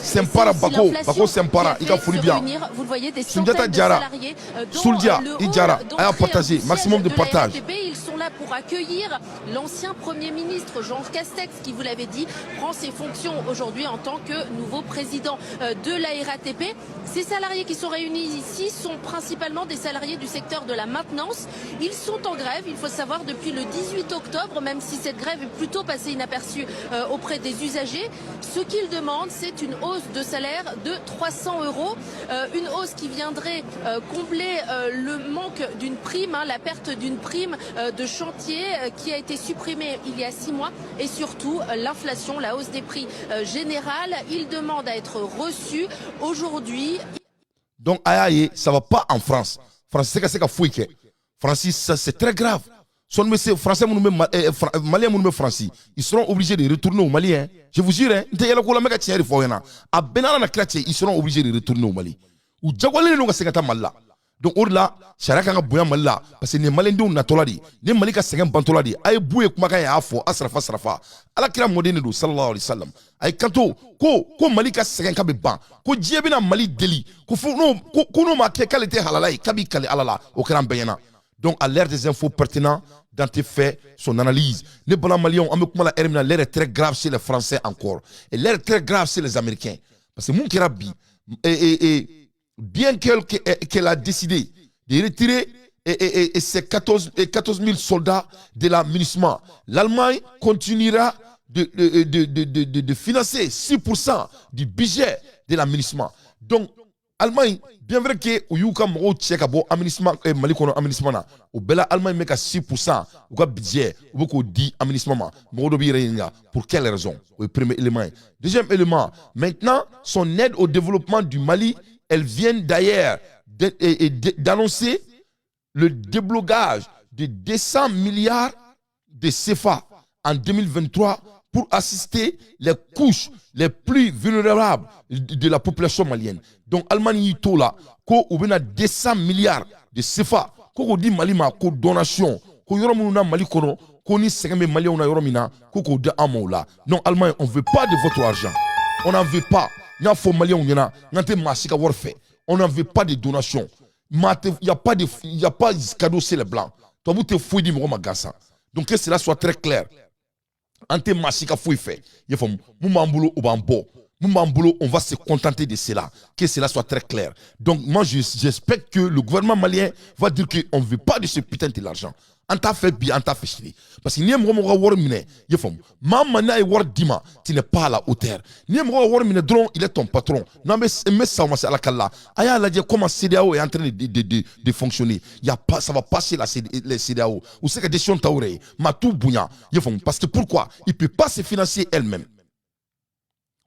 Sempara Bako Sempara, il a folie bien. Vous le voyez, des Sundiata centaines de Diara, salariés Souldia, Idjara, à partager, maximum de partage. Ils sont là pour accueillir l'ancien Premier ministre Jean Castex, qui, vous l'avez dit, prend ses fonctions aujourd'hui en tant que nouveau président de la RATP. Ces salariés qui sont réunis ici sont principalement des salariés du secteur de la maintenance. Ils sont en grève, il faut savoir, depuis le 18 octobre, même si cette grève est plutôt passée inaperçue auprès des usagers. Ce qu'ils demandent, c'est une hausse de salaire de 300 €. Une hausse qui viendrait combler le manque d'une prime, la perte d'une prime de chantier qui a été supprimée il y a 6 mois. Et surtout, l'inflation, la hausse des prix générale. Ils demandent à être reçus aujourd'hui. Donc, aïe, ça ne va pas en France. France, c'est que fouille. Francis, c'est très grave. Son monsieur français, malien, français, ils seront obligés de retourner au Mali. Hein. Je vous jure, ils seront obligés de retourner au Mali. Ou Djawale no ka Malla. Donc, au-delà, Charaka nga boya Malla, parce que les Maliens natoladi, les Malika segen bantoladi, aye bouye kumaka ya afo, asrafa. Ala kira modene do, sallallahu alayhi wa sallam. Aye kanto, ko Malika segen kabe ban, ko djebina Mali deli, ko no ma ke kalite halalai, kabi kale alala, au kran bayana. Donc, à l'ère des infos pertinentes, Dante fait son analyse. Les blancs maliens, l'air est très grave chez les Français encore. Et l'air est très grave chez les Américains. Parce que mon kirabi, bien qu'elle a décidé de retirer ces 14 000 soldats de la MINUSMA, l'Allemagne continuera de financer 6% du budget de la MINUSMA. Donc, Allemagne, bien vrai que Uyuka Moro Tcheka bo aminisma Malikono aminisma na, ou bela Allemagne met 6% ou ka budget ou beaucoup dit aminisma ma, Moro bi réunir pour quelle raison? Le premier élément. Deuxième élément, maintenant son aide au développement du Mali, elle vient d'ailleurs d'annoncer le déblocage de 200 milliards de CFA en 2023 pour assister les couches les plus vulnérables de la population malienne. Donc, Allemagne y to là, ko ou bien 200 milliards de CFA, ko di Mali ma ko donation, ko yoro muna Mali kono, ko ni segame Mali on a yoro mina, ko de amoula. Non, Allemagne, on veut pas de votre argent. On n'en veut pas. N'y a faux Mali on yana, n'ante masika warfare. On n'en veut pas de donation. Il n'y a pas de cadeau c'est les blancs. Toi vous te fouille di mo magasa. Donc que cela soit très clair. Ante masika fouille fait. Il faut moumambulo ou bambo. Moumambulo, on va se contenter de cela. Que cela soit très clair. Donc moi j'espère que le gouvernement malien va dire qu'on ne veut pas de ce putain de l'argent. On t'a fait bien, on t'a fait chier. Parce que n'y a pas war mine, il faut maman n'a war dima, tu n'es pas à la hauteur. N'y a pas war mine drone, il est ton patron. Non mais ça on va à la kala. Aya la dire comment CDAO est en train de fonctionner. Il y a pas, ça va passer les CDAO. Ou c'est que des choses taouré, ma tout bouillant. Il faut parce que pourquoi? Il peut pas se financer elle-même.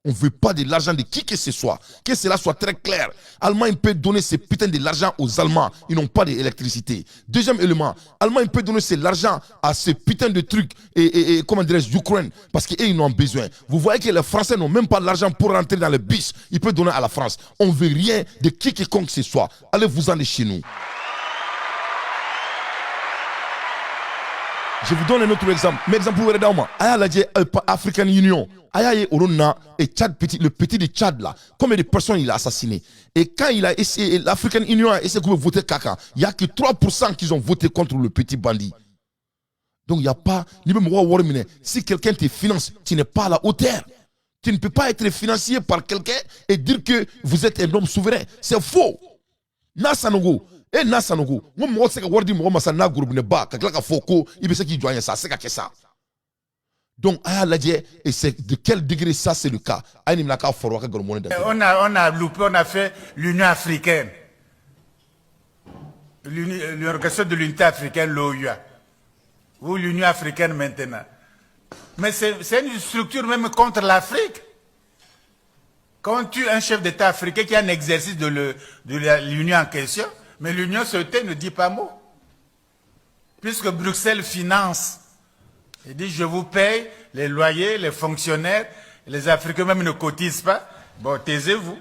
On ne veut pas de l'argent de qui que ce soit. Que cela soit très clair. Allemagne peut donner ce putain de l'argent aux Allemands. Ils n'ont pas d'électricité. Deuxième élément, Allemagne peut donner l'argent à ces putains de trucs et comment dirais-je, Ukraine. Parce qu'ils en ont besoin. Vous voyez que les Français n'ont même pas l'argent pour rentrer dans le bus. Ils peuvent donner à la France. On ne veut rien de qui que ce soit. Allez-vous-en de chez nous. Je vous donne un autre exemple. Mais exemple, vous regardez, Aya la dit African Union. Aya est au et Tchad le petit de Tchad là. Combien de personnes il a assassiné? Et quand il a essayé, l'African Union a essayé de voter caca. Il n'y a que 3% qui ont voté contre le petit bandit. Donc il n'y a pas. Si quelqu'un te finance, tu n'es pas à la hauteur. Tu ne peux pas être financé par quelqu'un et dire que vous êtes un homme souverain. C'est faux. Nasanogo. Et Nasanogo. Moi, c'est que Wardi Mouama na groupe ne ba. Kakla Foko, il veut ce qui joigne ça. C'est que ça. Donc, et c'est de quel degré ça c'est le cas? On a loupé, on a fait l'Union africaine. L'organisation de l'unité africaine, l'OUA. Ou l'Union africaine maintenant. Mais c'est une structure même contre l'Afrique. Quand tu es un chef d'État africain qui a un exercice de l'Union en question, mais l'Union ne dit pas mot. Puisque Bruxelles finance. Il dit, je vous paye les loyers, les fonctionnaires, les Africains même ne cotisent pas. Bon, taisez-vous.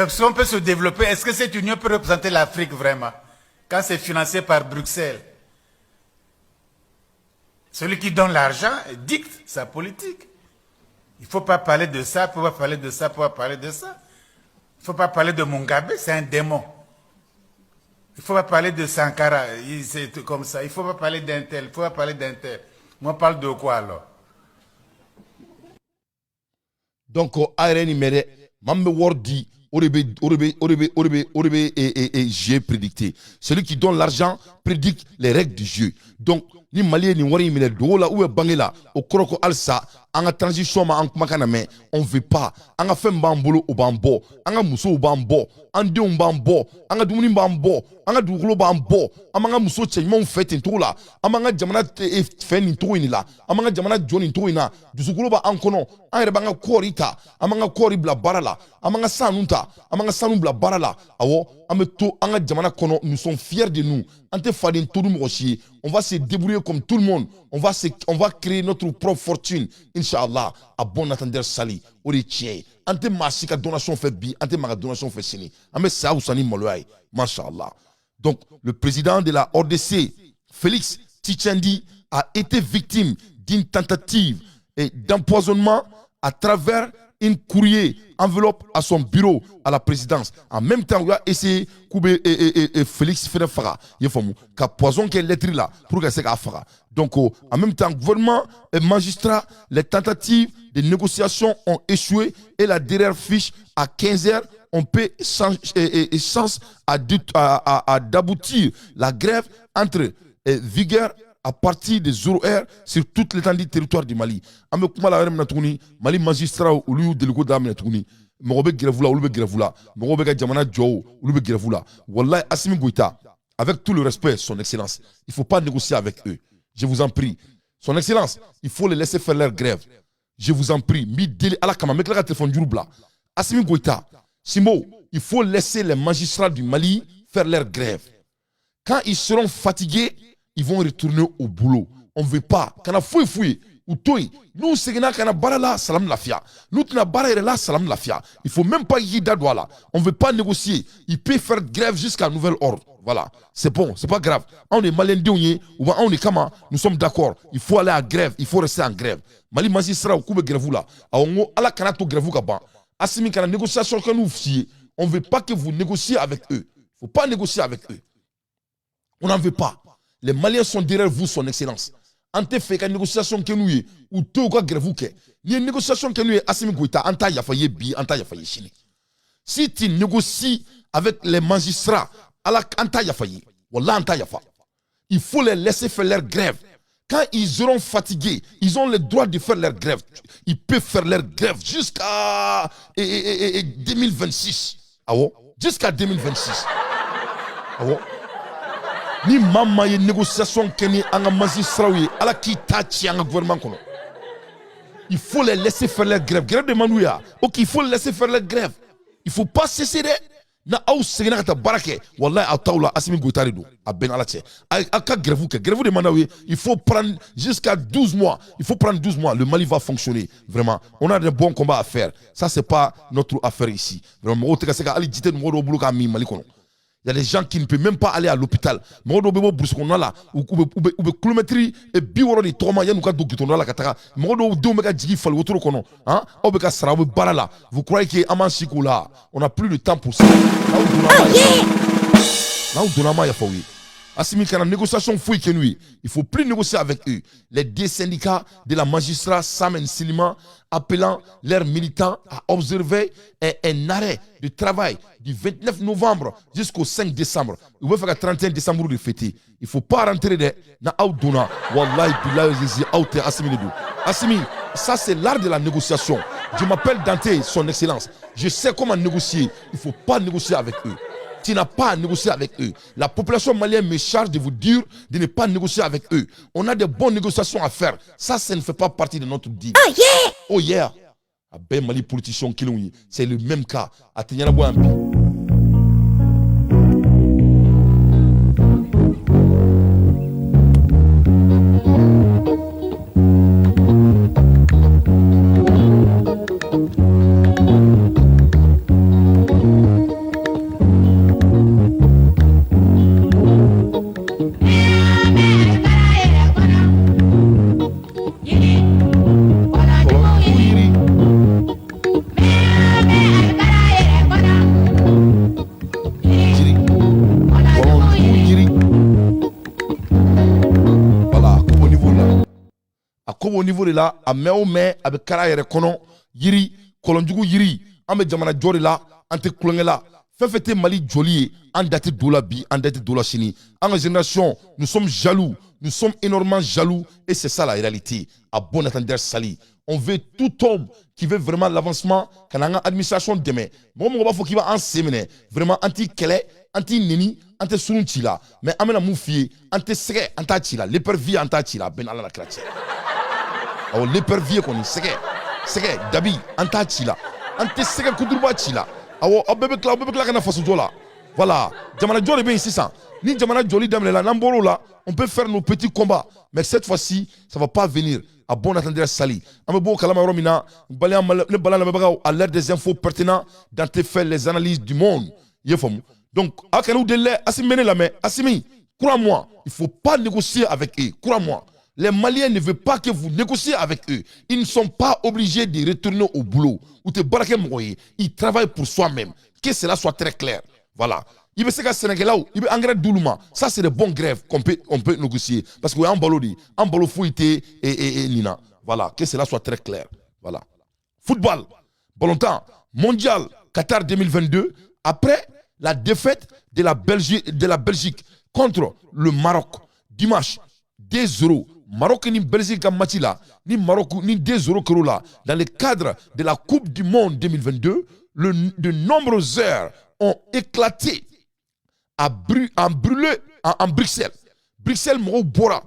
Si on peut se développer, est-ce que cette union peut représenter l'Afrique vraiment? Quand c'est financé par Bruxelles. Celui qui donne l'argent dicte sa politique. Il ne faut pas parler de ça, il ne faut pas parler de ça, il ne faut pas parler de ça. Il ne faut pas parler de Mugabe, c'est un démon. Il ne faut pas parler de Sankara, c'est comme ça. Il ne faut pas parler d'un tel, il ne faut pas parler d'un tel. Moi, on parle de quoi alors? Donc, Irene Mere, Mambe Wardi, j'ai prédicté. Celui qui donne l'argent prédicte les règles du jeu. Donc, ni Malien ni Wari Mele, Dola ou Bangela, au Kroko Alsa, en transition, en Makaname, on ne veut pas. En a fait Mbambolo au Bambo, en a Mousso au Bambo, en Dion Bambo, en a Doumini Bambo, en a Douglo Bambo, en a Mousso Tchemon fait un tour là, en a Jamana fait un tour là, en a Jamana John in Toina, du Zuguloba Ankono, en a Banga Korita, en a Koribla Barala, en a Sanunta, en a Sanubla Barala, awo, en a Jamana Kono, nous sommes fiers de nous. Ante Fadin Toudoum Rochi, on va se débrouiller comme tout le monde, on va créer notre propre fortune, Inch'Allah, à bon attendeur sali, Orichie. Ante Masika donation fait bi, ante ma donation fait sini. Ame ça ou sani moloai, Masha'Allah. Donc, le président de la RDC, Félix Tshisekedi, a été victime d'une tentative d'empoisonnement à travers une courrier enveloppe à son bureau à la présidence. En même temps, il a essayé de Félix Fenefara. Il faut que poison qu'elle lettre là pour que c'est faire. Donc, en même temps, gouvernement et magistrat, les tentatives de négociation ont échoué et la dernière fiche à 15h on peut chance d'aboutir la grève entre vigueur à partir des 0 heures sur toute l'étendue du territoire du Mali. An bɛ kuma la yɔrɔ min na tuguni Mali magistrat olu y'u deliko daminɛ tuguni mɔgɔ bɛ grève la olu bɛ grève la mɔgɔ bɛ ka jamana jɔ o olu bɛ grève la wallahi Assimi Goïta avec tout le respect son excellence il faut pas négocier avec eux je vous en prie son excellence il faut les laisser faire leur grève je vous en prie mi deli ala kama me tila ka téléphone juru bila Assimi Goïta Simbo il faut laisser les magistrats du Mali faire leur grève quand ils seront fatigués ils vont retourner au boulot. On ne veut pas. Kana fouille. Ou toi, nous, c'est kana bara la salam lafia. Nous, tena bara la salam lafia. Il ne faut même pas y aller là. On ne veut pas négocier. Il peut faire grève jusqu'à nouvel ordre. Voilà. C'est bon, c'est pas grave. On est malin ou on est kama, nous sommes d'accord. Il faut aller à grève. Il faut rester en grève. Mali magistrat ou koube grève là. Aongo, ala kana to grève kaba. Assimi kana négociation que nous fiez. On ne veut pas que vous négociez avec eux. Il ne faut pas négocier avec eux. On n'en veut pas. Les Maliens sont derrière vous, son excellence. Ante fait une négociation que nous ou tout quoi grève que. Ni une négociation que nous Assimi Goïta, anta ya faye bi, anta ya faye chili. Si tu négocies avec les magistrats, ala anta ya faye. Wallah anta ya fa. Il faut les laisser faire leur grève. Quand ils seront fatigués, ils ont le droit de faire leur grève. Ils peuvent faire leur grève jusqu'à 2026. Ah ouais? Jusqu'à 2026. Ah ouais? Ni mama ye négociation keni anga magistrat ye ala ki tachi anga gouvernement kono il faut les laisser faire leur grève grève de manouya OK il faut les laisser faire leur grève il faut pas cesser de na aw segina kata barake wallahi atawla Assimi Goïta do a ben ala tche aka grève de manouya il faut prendre jusqu'à 12 mois il faut prendre 12 mois le Mali va fonctionner vraiment on a de bons combats à faire ça c'est pas notre affaire ici vraiment o teka seka ali jité ngodo bulu ka mi Mali kono. Il y a des gens qui ne peuvent même pas aller à l'hôpital. Vous croyez qu'on n'a plus le temps pour ça. Assimi kana négociation fouille que nous. Il faut plus négocier avec eux. Les deux syndicats de la magistrat Sam Silima appelant leurs militants à observer un arrêt de travail du 29 novembre jusqu'au 5 décembre. Il va faire le 31 décembre de fêter. Il ne faut pas rentrer dans Aoudona. Wallahi billahi zizi Aouté Assimi Nedou. Assimi, ça c'est l'art de la négociation. Je m'appelle Dante, son excellence. Je sais comment négocier. Il ne faut pas négocier avec eux. Tu n'as pas à négocier avec eux. La population malienne me charge de vous dire de ne pas négocier avec eux. On a de bonnes négociations à faire. Ça ne fait pas partie de notre deal. Oh yeah! Oh yeah! Ben Mali politicien qui c'est le même cas. Attenyana Boambi. Au niveau de là, à mais avec Kara Kono, Yiri, Kolonjugu Yiri, Ame Jamana Jorila, Ante Kulangela, Fefete Mali Joli, en date Dola Bi, en date Dola Chini. En génération, nous sommes jaloux, nous sommes énormément jaloux, et c'est ça la réalité. À bon entendeur Sali. On veut tout homme qui veut vraiment l'avancement, quand on a administration demain. Bon, on va faut qu'il va en séminaire, vraiment anti-Kele, anti-Nini, anti-Surunchila, mais amena Moufi, anti-Sere, anti-Chila, l'épervier anti-Chila, ben ala la kratia. Alors l'épervier qu'on est c'est dabi anta chila ante sega kudurba chila awo bebe kla kana fasu jola voilà jamana joli bien ici ça ni jamana joli damle la nambolo là on peut faire nos petits combats mais cette fois-ci ça va pas venir à bon entendeur Sali ame bo kalama romina bala le bala à l'air des infos pertinents dans tes faire les analyses du monde yefom donc akanu dele Assimi la mais Assimi crois-moi il faut pas négocier avec eux crois-moi. Les Maliens ne veulent pas que vous négociez avec eux. Ils ne sont pas obligés de retourner au boulot. Ou te barake moye. Ils travaillent pour soi-même. Que cela soit très clair. Voilà. Il veut se que Sénégal, il veut engrais doulouma. Ça, c'est de bonnes grèves qu'on peut négocier. Parce qu'il y a un ballot fouillé et Nina. Voilà. Que cela soit très clair. Voilà. Football, ballon mondial, Qatar 2022, après la défaite de la Belgique contre le Maroc, dimanche, 2-0. Maroc ni Belgique a match là, ni Maroc ni 2-0 que là, dans le cadre de la Coupe du Monde 2022, de nombreuses heures ont éclaté en Bruxelles. Bruxelles, Bora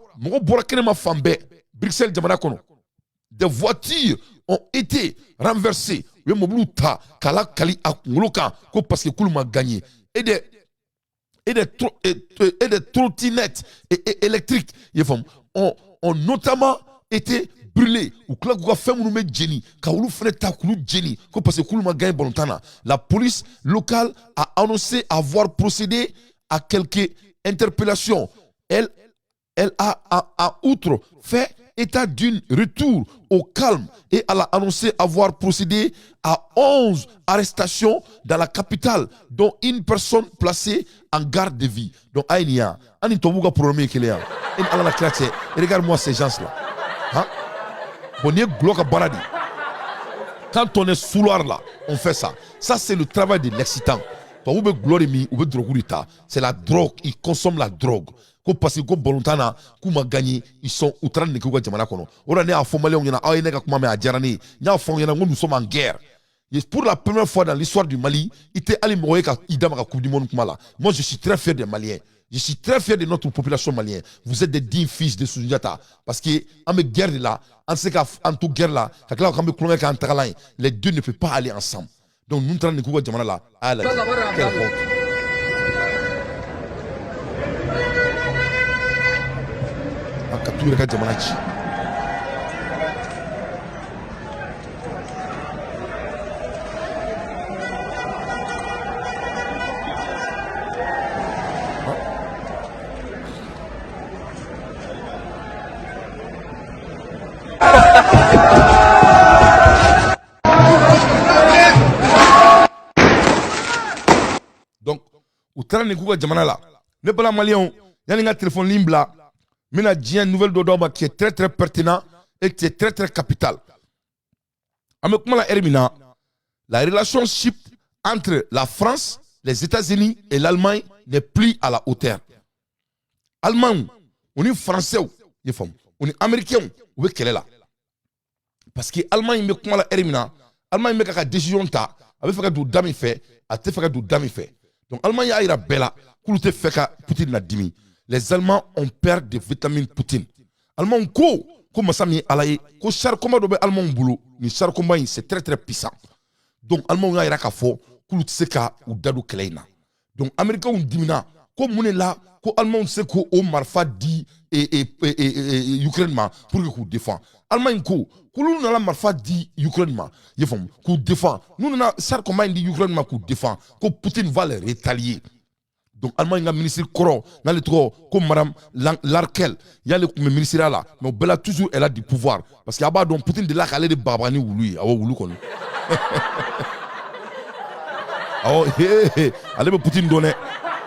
Kenema Fambe, Bruxelles, Jamana Kono. Des voitures ont été renversées. Parce que Koulouma a gagné. Et des trottinettes électriques ont notamment été brûlés. La police locale a annoncé avoir procédé à quelques interpellations. Elle a outre fait état d'un retour au calme et elle a annoncé avoir procédé à 11 arrestations dans la capitale, dont une personne placée en garde de vie. Donc, Aïnia, regarde-moi ces gens-là. Hein? Quand on est souloir là, on fait ça. Ça, c'est le travail de l'excitant. C'est la drogue, ils consomment la drogue. Parce que Bolontana, Kuma gagné, ils sont outrant de Kuga Jamanakono. On a un formalé, on a nous sommes en guerre. Et pour la première fois dans l'histoire du Mali, il était allé mourir à la Coupe du Monde. Moi, je suis très fier des Maliens. Je suis très fier de notre population malienne. Vous êtes des dignes fils de Soundiata. Parce que, en guerre là, en ce cas, en toute guerre là, les deux ne peuvent pas aller ensemble. Donc, nous sommes en train de Jamana là. Quelle honte. Donc, au train de Kouga Jamana là, ne pas la Malien, il y a un téléphone libre. Mais il y a une nouvelle d'Odoma qui est très très pertinent et qui est très très capital. Avec moi, la relationship entre la France, les États-Unis et l'Allemagne n'est plus à la hauteur. Allemagne, on est français, on est américain, on est quel est là. Parce que l'Allemagne, l'Allemagne met une décision, avec fait du dami fait, a fait du dami fait. Donc l'Allemagne a eu la belle, pour fait que Poutine n'a dimi. Les Allemands ont peur de vitamines Poutine. Allemands, comme ça, ko char combat de Allemand boulot, ni char combat c'est très très puissant. Donc Allemands a ira fort, kulut seka ou dadu kleina. Donc Américains ont dimina, comme on est là, ko Allemands sait ko o marfa di et Ukraine pour que vous défend. Allemagne ko nous na la marfa di Ukraine ils font ko défend. Nous na char combat di Ukraine ko défend, ko Poutine va les rétalier. Donc, Allemagne a ministre Koro, dans le trop, comme Madame Larkel, il y a le ministre là, mais Bella toujours elle a du pouvoir. Parce qu'il y a donc Poutine de là qu'elle est de Babani ou lui, ah ou lui qu'on. Ah allez Poutine donne,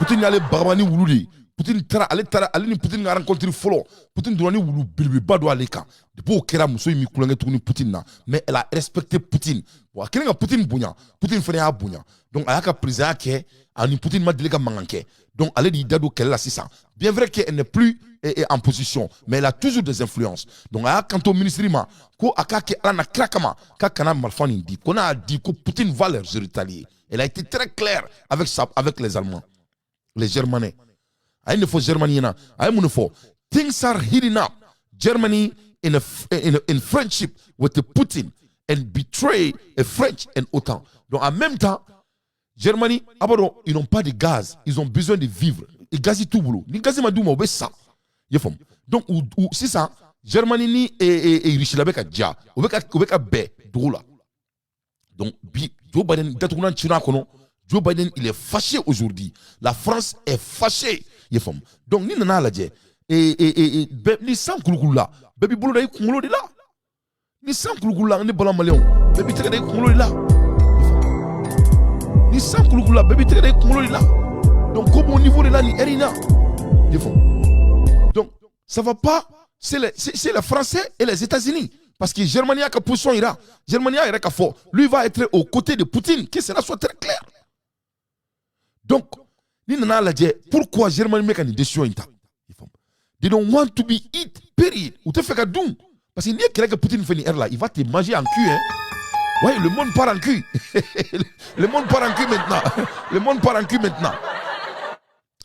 Poutine allait Babani ou lui. Poutine tara, allez ni Poutine a rencontré Folo. Poutine doit ou lui bado aleka. Depuis au Kera Mousso mi kulange tourni Poutine na, mais elle a respecté Poutine. Wa quel est Poutine bounya, Poutine fait un bounya. Donc ayaka président qui ani Poutine m'a dit manqué. Donc elle dit dado qu'elle a 600. Bien vrai qu'elle n'est plus en position, mais elle a toujours des influences. Donc quand au ministre ma ko akake ana krakama ka kana malfani dit qu'on a dit que Poutine va les rétalier. Elle a été très claire avec les Allemands, les Germanais. I know for Germany now. I know for things are heating up. Germany in friendship with the Putin and betray a French and OTAN. Donc en même temps, Germany, ils n'ont pas de gaz, ils ont besoin de vivre. Et gaz tout boulot. Ni gaz madou ma ça. Donc c'est ça. Germany ni et riche là avec dia. Avec bé drôle. Donc Joe Biden datuna china kono. Joe Biden il est fâché aujourd'hui. La France est fâchée. Donc ni nana la dje et ni sans kulukula baby bolo day kumulo de là ni sans kulukula ni bala malion baby tege day kumulo de là ni sans kulukula baby tege day kumulo de là. Donc comme au niveau de là ni erina donc ça va pas, c'est les Français et les États-Unis Parce que Germanie a une position ira. Germanie a une fort. Lui va être aux côtés de Poutine, que cela soit très clair. Donc, pourquoi Germanie met une décision intact? They don't want to be eat, period. Ou te fait doum. Parce qu'il y a quelqu'un que Poutine fait une là, il va te manger en cul. Hein? Ouais, le monde part en cul. Le monde part en cul maintenant. Le monde part en cul maintenant.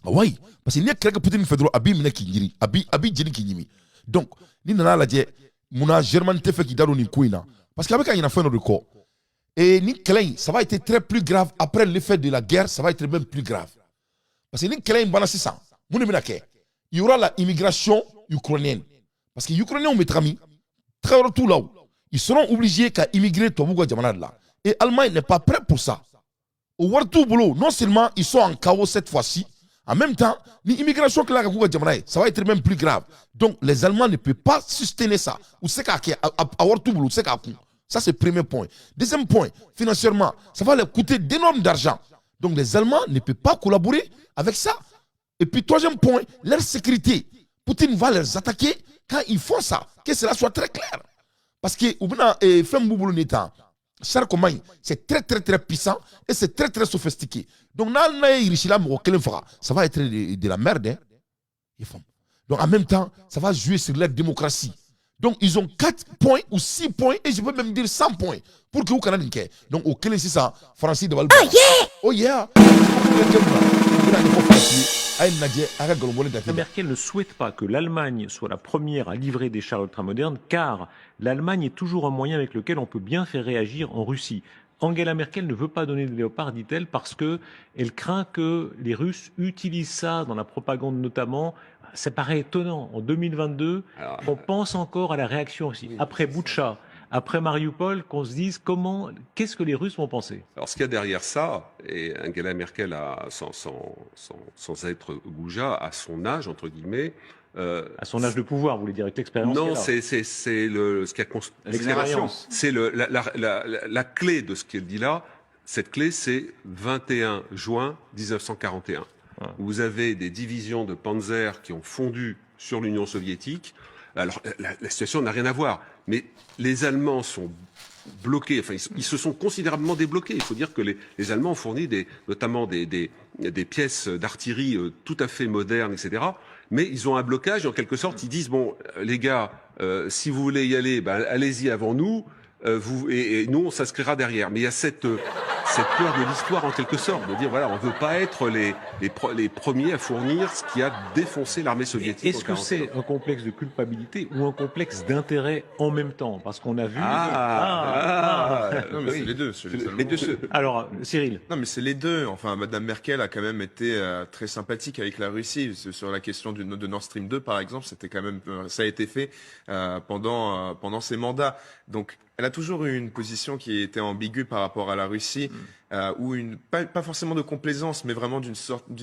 Oui, parce qu'il y a quelqu'un que Poutine fait droit. Abi mine kinjiri. Abi jini kinjimi. Donc, ni nana la je, muna Germanie te fait qui daro ni kouina. Parce qu'avec un y a fait notre record. Et ni Klein, ça va être très plus grave après l'effet de la guerre, ça va être même plus grave. Parce que ni Klein balance ça. Il y aura la immigration ukrainienne. Parce que les Ukrainiens ont mis très tout là-haut. Ils seront obligés qu'à immigrer Tobuga Djamanad là. Et l'Allemagne n'est pas prêt pour ça. Au Wartou Boulot, non seulement ils sont en chaos cette fois-ci, en même temps, l'immigration que ça va être même plus grave. Donc les Allemands ne peuvent pas soutenir ça. Ou c'est qu'à Wartou Boulot, c'est qu'à ça c'est le premier point. Deuxième point, financièrement, ça va leur coûter d'énormes d'argent. Donc les Allemands ne peuvent pas collaborer avec ça. Et puis troisième point, leur sécurité. Poutine va les attaquer quand ils font ça. Que cela soit très clair. Parce que c'est très très très puissant et c'est très très sophistiqué. Donc ça va être de la merde. Hein. Donc en même temps, ça va jouer sur leur démocratie. Donc ils ont 4 points ou 6 points et je peux même dire 100 points pour que vous connaissiez. Donc au Québec, c'est ça. Francis de Valbert. Oh yeah! Merkel ne souhaite pas que l'Allemagne soit la première à livrer des chars ultramodernes, car l'Allemagne est toujours un moyen avec lequel on peut bien faire réagir en Russie. Angela Merkel ne veut pas donner de léopards, dit-elle, parce qu'elle craint que les Russes utilisent ça dans la propagande notamment. Ça paraît étonnant. En 2022, on pense encore à la réaction aussi. Après Boutcha, après Mariupol, qu'on se dise qu'est-ce que les Russes vont penser. Alors ce qu'il y a derrière ça, et Angela Merkel, sans être goujat, à son âge, entre guillemets... à son âge de pouvoir, vous voulez dire, avec l'expérience? Non, c'est ce qui a l'expérience. C'est la clé de ce qu'elle dit là. Cette clé, c'est 21 juin 1941. Vous avez des divisions de Panzer qui ont fondu sur l'Union soviétique. Alors, la situation n'a rien à voir. Mais les Allemands sont bloqués, enfin, ils se sont considérablement débloqués. Il faut dire que les Allemands ont fourni notamment des pièces d'artillerie tout à fait modernes, etc. Mais ils ont un blocage et en quelque sorte, ils disent, bon, les gars, si vous voulez y aller, allez-y avant nous. Et nous, on s'inscrira derrière. Mais il y a cette peur de l'histoire en quelque sorte, de dire voilà, on ne veut pas être les premiers à fournir ce qui a défoncé l'armée soviétique. Est-ce que c'est un complexe de culpabilité ou un complexe d'intérêt en même temps? Parce qu'on a vu... Non, mais c'est les deux. Les deux. Alors, Cyril. Non, mais c'est les deux. Enfin, Madame Merkel a quand même été très sympathique avec la Russie. Sur la question de Nord Stream 2, par exemple, c'était quand même, ça a été fait pendant ses mandats. Donc, elle a toujours eu une position qui était ambiguë par rapport à la Russie, ou pas forcément de complaisance, mais vraiment d'une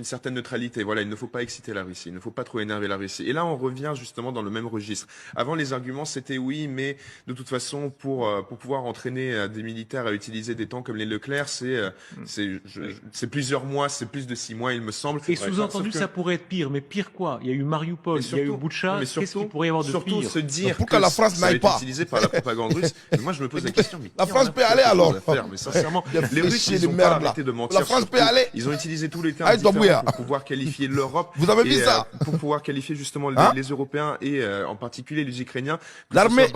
certaine neutralité. Voilà, il ne faut pas exciter la Russie, il ne faut pas trop énerver la Russie. Et là, on revient justement dans le même registre. Avant, les arguments, c'était oui, mais de toute façon, pour pouvoir entraîner des militaires à utiliser des tanks comme les Leclerc, c'est plusieurs mois, c'est plus de 6 mois, il me semble. Et sous-entendu, ça pourrait être pire. Mais pire quoi? Il y a eu Mariupol, il y a eu Boutcha. Qu'est-ce qu'il pourrait y avoir de pire? Surtout se dire pourquoi la France n'aille pas utilisé par la propagande russe. Moi, je me pose la question. Mais la France peut aller alors. Mais sincèrement, les Russes, ils n'ont pas arrêté de mentir. La France peut aller. Ils ont utilisé tous les termes différents pour pouvoir qualifier l'Europe. Vous avez vu ça? Pour pouvoir qualifier justement les Européens et en particulier les Ukrainiens. L'armée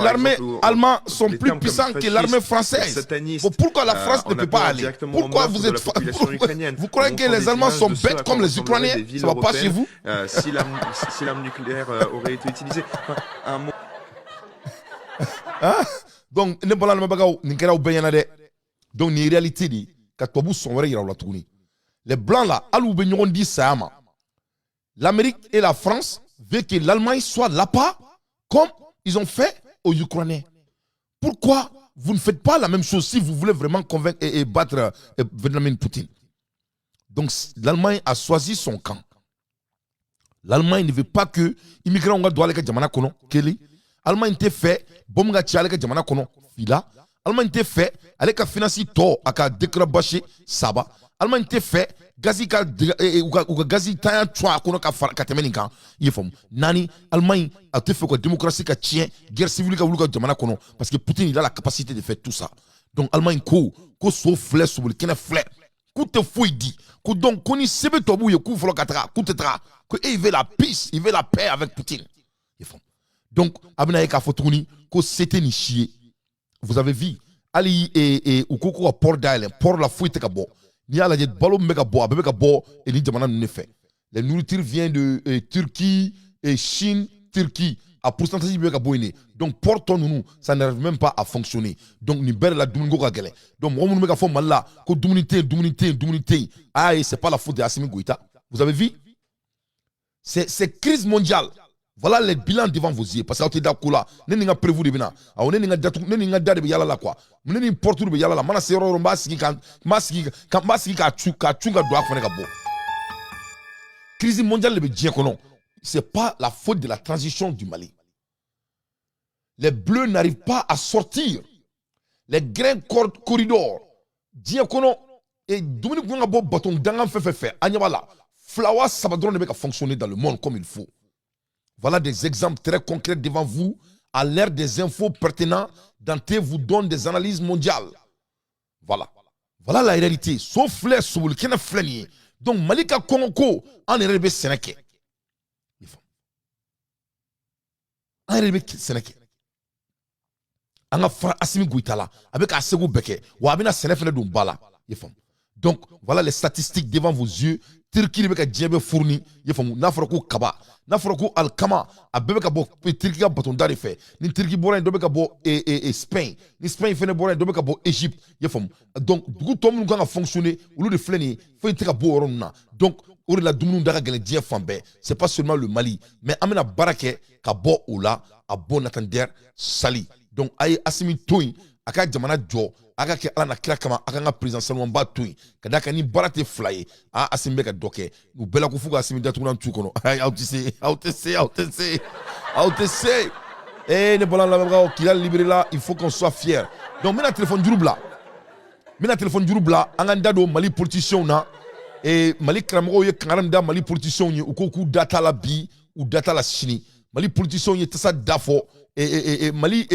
allemande sont plus puissants que l'armée française. Pourquoi la France ne peut pas aller? Pourquoi vous êtes vous croyez que les Allemands sont bêtes comme les Ukrainiens? Ça va pas chez vous? Si l'arme nucléaire aurait été utilisée, donc ne bala bagaw ni kɛra bɛɛ ɲɛna dɛ donc ni réalité de ka tubabu sɔn wɛrɛ yira u la tuguni les blancs là al'u bɛ ɲɔgɔn di saya ma l'Amérique et la France veulent que l'Allemagne soit là-bas comme ils ont fait aux Ukrainiens. Pourquoi vous ne faites pas la même chose si vous voulez vraiment convaincre et battre Vladimir Poutine? Donc l'Allemagne a choisi son camp. L'Allemagne ne veut pas que immigrants doivent aller à Jamana Kono Kelly. Allemagne te fait bombe ga tiale ka jamana kono fila. Allemagne te fait aller ka financer to aka décrabacher saba. Allemagne te fait gazi ka u ka gazi tanya twa kono ka tɛmɛ nin kan i ye faamu nani Allemagne a tɛ fɛ ka démocratie ka tiɲɛ guerre civile ka wuli ka jamana kɔnɔ parce que Poutine il a la capacité de faire tout ça donc Allemagne ko so filɛ soboli kɛnɛ filɛ k'u tɛ foyi di ko donc ko ni sebe tɔbu ye k'u fɔlɔ ka taga k'u tɛ taga ko il veut la peace il veut la paix avec Poutine i ye faamu donc a bɛna ye k'a fɔ tuguni ko se tɛ ni si ye vous avez vu ali u ko ko ka port dayɛlɛ port la foyi tɛ ka bɔ n'i y'a lajɛ balo min bɛ ka bɔ a bɛɛ bɛ ka bɔ ni jamana ninnu de fɛ les nourritures viennent de Turquie et Chine Turquie a pourcentage bɛ ka bɔ yen de donc port tɔ ninnu ça n'arrive même pas à fonctionner donc nin bɛɛ de la dumuni ko ka gɛlɛn donc mɔgɔ minnu bɛ ka fɔ Mali la ko dumuni tɛ yen dumuni tɛ yen dumuni tɛ yen ayi c'est pas la faute de Assimi Goïta vous avez vu c'est crise mondiale. Voilà les bilans devant vos yeux. Parce que vous êtes d'accord, vous avez prévu de venir. Vous avez de yala la quoi. Vous avez porte de yala la. Mana se yoro mba siki ka chunga doa fane ka bo. Crise mondiale le bien kono. C'est pas la faute de la transition du Mali. Les bleus n'arrivent pas à sortir. Les grains corridors. Bien kono et Dominique Nganga bo baton dangan fait. Anyabala. Flower sabadron ne peut pas fonctionner dans le monde comme il faut. Voilà des exemples très concrets devant vous. À l'ère des infos pertinentes, Dante vous donne des analyses mondiales. Voilà. Voilà la réalité. Sauf les sous qui n'a flané. Donc, Malika Kongo, en RB Sénéké. En RB Sénéké. En Afra Assimi Goïta là, avec Assego Beke, ou Abina Sénéfene Dumbala. Donc, voilà les statistiques devant vos yeux. Turquie bɛ ka diɲɛ bɛ fourni i ye faamu n'a fɔra ko kaba n'a fɔra ko alikama a bɛɛ bɛ ka bɔ Turquie ka batonda de fɛ ni Turquie bɔra yen dɔ bɛ ka bɔ Spain ni Spain fɛnɛ bɔra yen dɔ bɛ ka bɔ Égypte i ye faamu donc dugu tɔ minnu kan ka fonctionner olu de filɛ nin ye foyi tɛ ka bɔ o yɔrɔ ninnu na donc o de la dumuniw da ka gɛlɛn diɲɛ fan bɛɛ c'est pas seulement le Mali mais an bɛna baara kɛ ka bɔ o la a bɔ Nathander Sali donc a ye Assimi to yen a ka jamana jɔ a ka kɛ ala na kira kama a ka n ka président sanuman ba to yen ka da kan ni baara tɛ fila ye Assimi bɛ ka dɔ kɛ u bɛɛ la ko fo ka Assimi datugulan tu kɔnɔ aw tɛ se ne bɔla lamɛnbagaw Kidal libéré là il faut qu'on soit fier donc n bɛna téléphone juru bila an ka n da don Mali politiciens na Mali karamɔgɔw ye kangari min da Mali politiciens ye u ko k'u da t'a la bi u da t'a la sini Mali politiciens ye tasa da fɔ Mali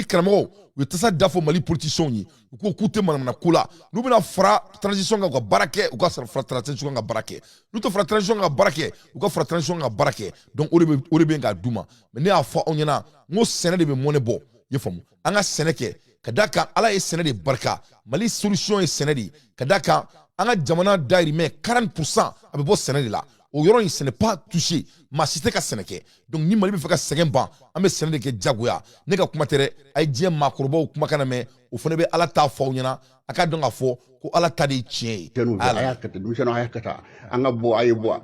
karamɔgɔw u ye tasa da fɔ Mali politiciens ye u ko k'u tɛ manamana ko la n'u bɛna fara transition kan u ka baara kɛ u ka fara transition kan ka baara kɛ n'u tɛ fara transition kan ka baara kɛ u ka fara transition kan ka baara kɛ donc o de bɛ k'a d'u ma mais ne y'a fɔ aw ɲɛna n ko sɛnɛ de bɛ mɔnɛ bɔ i ye faamu an ka sɛnɛ kɛ ka d'a kan ala ye sɛnɛ de barika Mali solution ye sɛnɛ de ye ka d'a kan an ka jamana dayirimɛ 40% a bɛ bɔ sɛnɛ de la o yɔrɔ in ce n'est pas touché maa si tɛ ka sɛnɛ kɛ donc ni Mali bɛ fɛ ka sɛgɛn ban an bɛ sɛnɛ de kɛ jagoya ne ka kuma tɛ dɛ a ye diɲɛ maakɔrɔbaw kumakan lamɛn o fana bɛ ala ta fɔ aw ɲɛna a k'a dɔn k'a fɔ ko ala ta de ye tiɲɛ ye. a y'a kɛ ten denmisɛnninw a y'a kɛ tan an ka bɔ a ye bɔ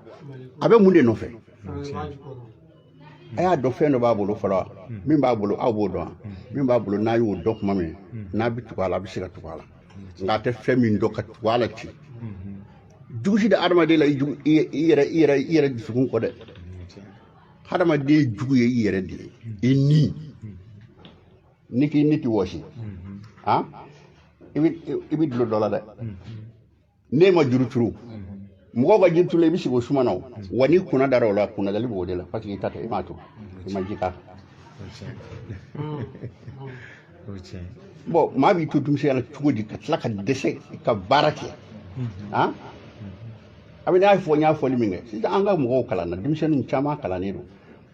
a bɛ mun de nɔfɛ a y'a dɔn fɛn dɔ b'a bolo fɔlɔ min b'a bolo aw b'o dɔn min b'a bolo n'a y'o dɔn tuma min n'a bɛ tugu a la a bɛ se ka tugu a la nka a tɛ fɛn min dɔn ka tugu a la ten jugusi de adamaden la i yɛrɛ dusukun kɔ dɛ hadamaden jugu ye i yɛrɛ de ye i ni k'i ni tɛ wɔsi i bɛ dulon dɔ la dɛ n'e ma juru turu mɔgɔw ka jiri turu la i bɛ sigi o suma na wa n'i kunna dara o la kunnadali b'o de la parce que i ta tɛ i m'a turu i ma ji k'a kan bon maa b'i to denmisɛnya la cogo di ka tila ka dɛsɛ ka baara kɛ a bɛ n'a fɔ n y'a fɔli min kɛ sisan an ka mɔgɔw kalan na denmisɛnninw caman kalannen don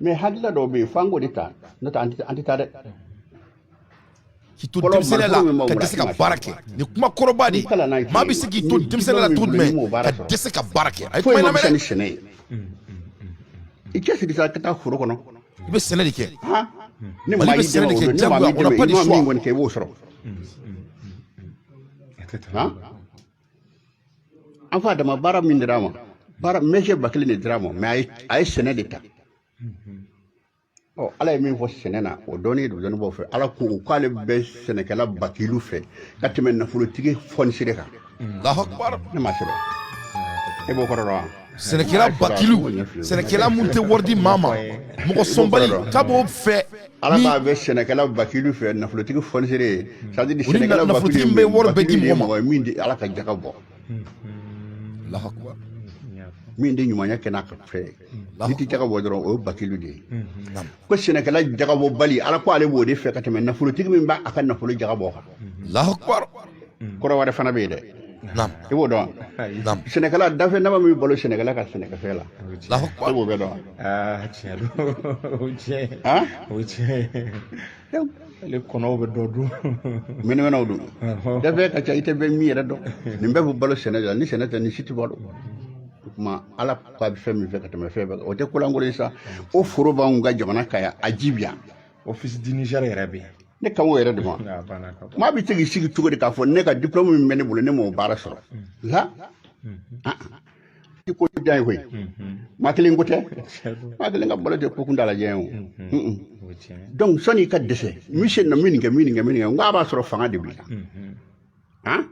mais hakilila dɔw bɛ yen f'an k'o de ta n'o tɛ an tɛ taa dɛ. k'i to denmisɛnniya la ka dɛsɛ ka baara kɛ nin kuma kɔrɔba de maa bɛ se k'i to denmisɛnniya la cogo jumɛn ka dɛsɛ ka baara kɛ a ye kuma in lamɛn dɛ. sɛnɛ ye i cɛ siri sa ka taa foro kɔnɔ i bɛ sɛnɛ de kɛ ni maa y'i dɛmɛ o don ni maa m'i dɛmɛ i ma min kɔni kɛ i b'o sɔrɔ an fa dama baara min dira a ma baara métier ba kelen de dira a ma mais a ye sɛnɛ de ta ala ye min fɔ sɛnɛ na o dɔnni don dɔnnibaw fɛ ala ko k'ale bɛ sɛnɛkɛla bakiliw fɛ ka tɛmɛ nafolotigi fonisere kan ne ma sɛbɛn e b'o kɔrɔ dɔn wa sɛnɛkɛla bakiliw sɛnɛkɛla mun tɛ wari di maa ma mɔgɔ sɔnbali k'a b'o fɛ ala b'a bɛ sɛnɛkɛla bakiliw fɛ nafolotigi fonisere c'est à dire sɛnɛkɛla bakiliw bɛ wari bɛɛ di mɔgɔ ma min di ala ka jaka bɔ Allahu akbar. Min de ɲumanya kɛ n'a ka fɛ ni tɛ jaga bɔ dɔrɔn o ye bakilu de ye ko sɛnɛkɛla jaga bɔ bali ala ko ale b'o de fɛ ka tɛmɛ nafolotigi min b'a ka nafolo jaga bɔ kan Allahu akbar. kɔrɔ wɛrɛ fana bɛ yen dɛ Naam. i b'o dɔn Naam. sɛnɛkɛla dafɛ nama min balo sɛnɛkɛla ka sɛnɛkɛfɛn la Allahu akbar. i b'o bɛɛ dɔn tiɲɛ don o tiɲɛ han o tiɲɛ ale kɔnɔw bɛ dɔ dun mɛnɛmɛnɛw don dafɛ ka ca i tɛ bɛn min yɛrɛ dɔn nin bɛɛ bɛ balo sɛnɛ de la ni sɛnɛ tɛ ni si tɛ balo kuma ala ko a bɛ fɛn min fɛ ka tɛmɛ fɛn bɛɛ kan o tɛ kolankolon ye sa o foro b'anw ka jamana kan yan a ji bi yan office du Niger yɛrɛ bɛ yen ne kan o yɛrɛ de ma maa bɛ se k'i sigi cogo di k'a fɔ ne ka diplôme min bɛ ne bolo ne m'o baara sɔrɔ la i ko jan ye koyi maa kelen ko tɛ maa kelen ka balo tɛ ko kun t'a la diɲɛ o donc sɔnni i ka dɛsɛ mission na min kɛ n ko a b'a sɔrɔ fanga de b'i la han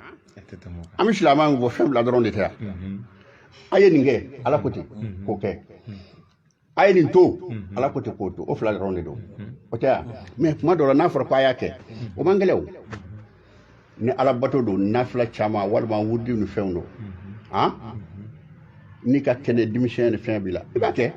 an bɛ silamɛ min fɔ fɛn fila dɔrɔn de tɛ yan a ye nin kɛ ala ko ten k'o kɛ a ye nin to ala ko ten k'o to o fila dɔrɔn de don o tɛ yan mais kuma dɔ la n'a fɔra ko a y'a kɛ o man gɛlɛn o ni ala bato don nafila caman walima wurudi ni fɛnw don han n'i ka kɛnɛ denmisɛn ni fɛn b'i la i b'a kɛ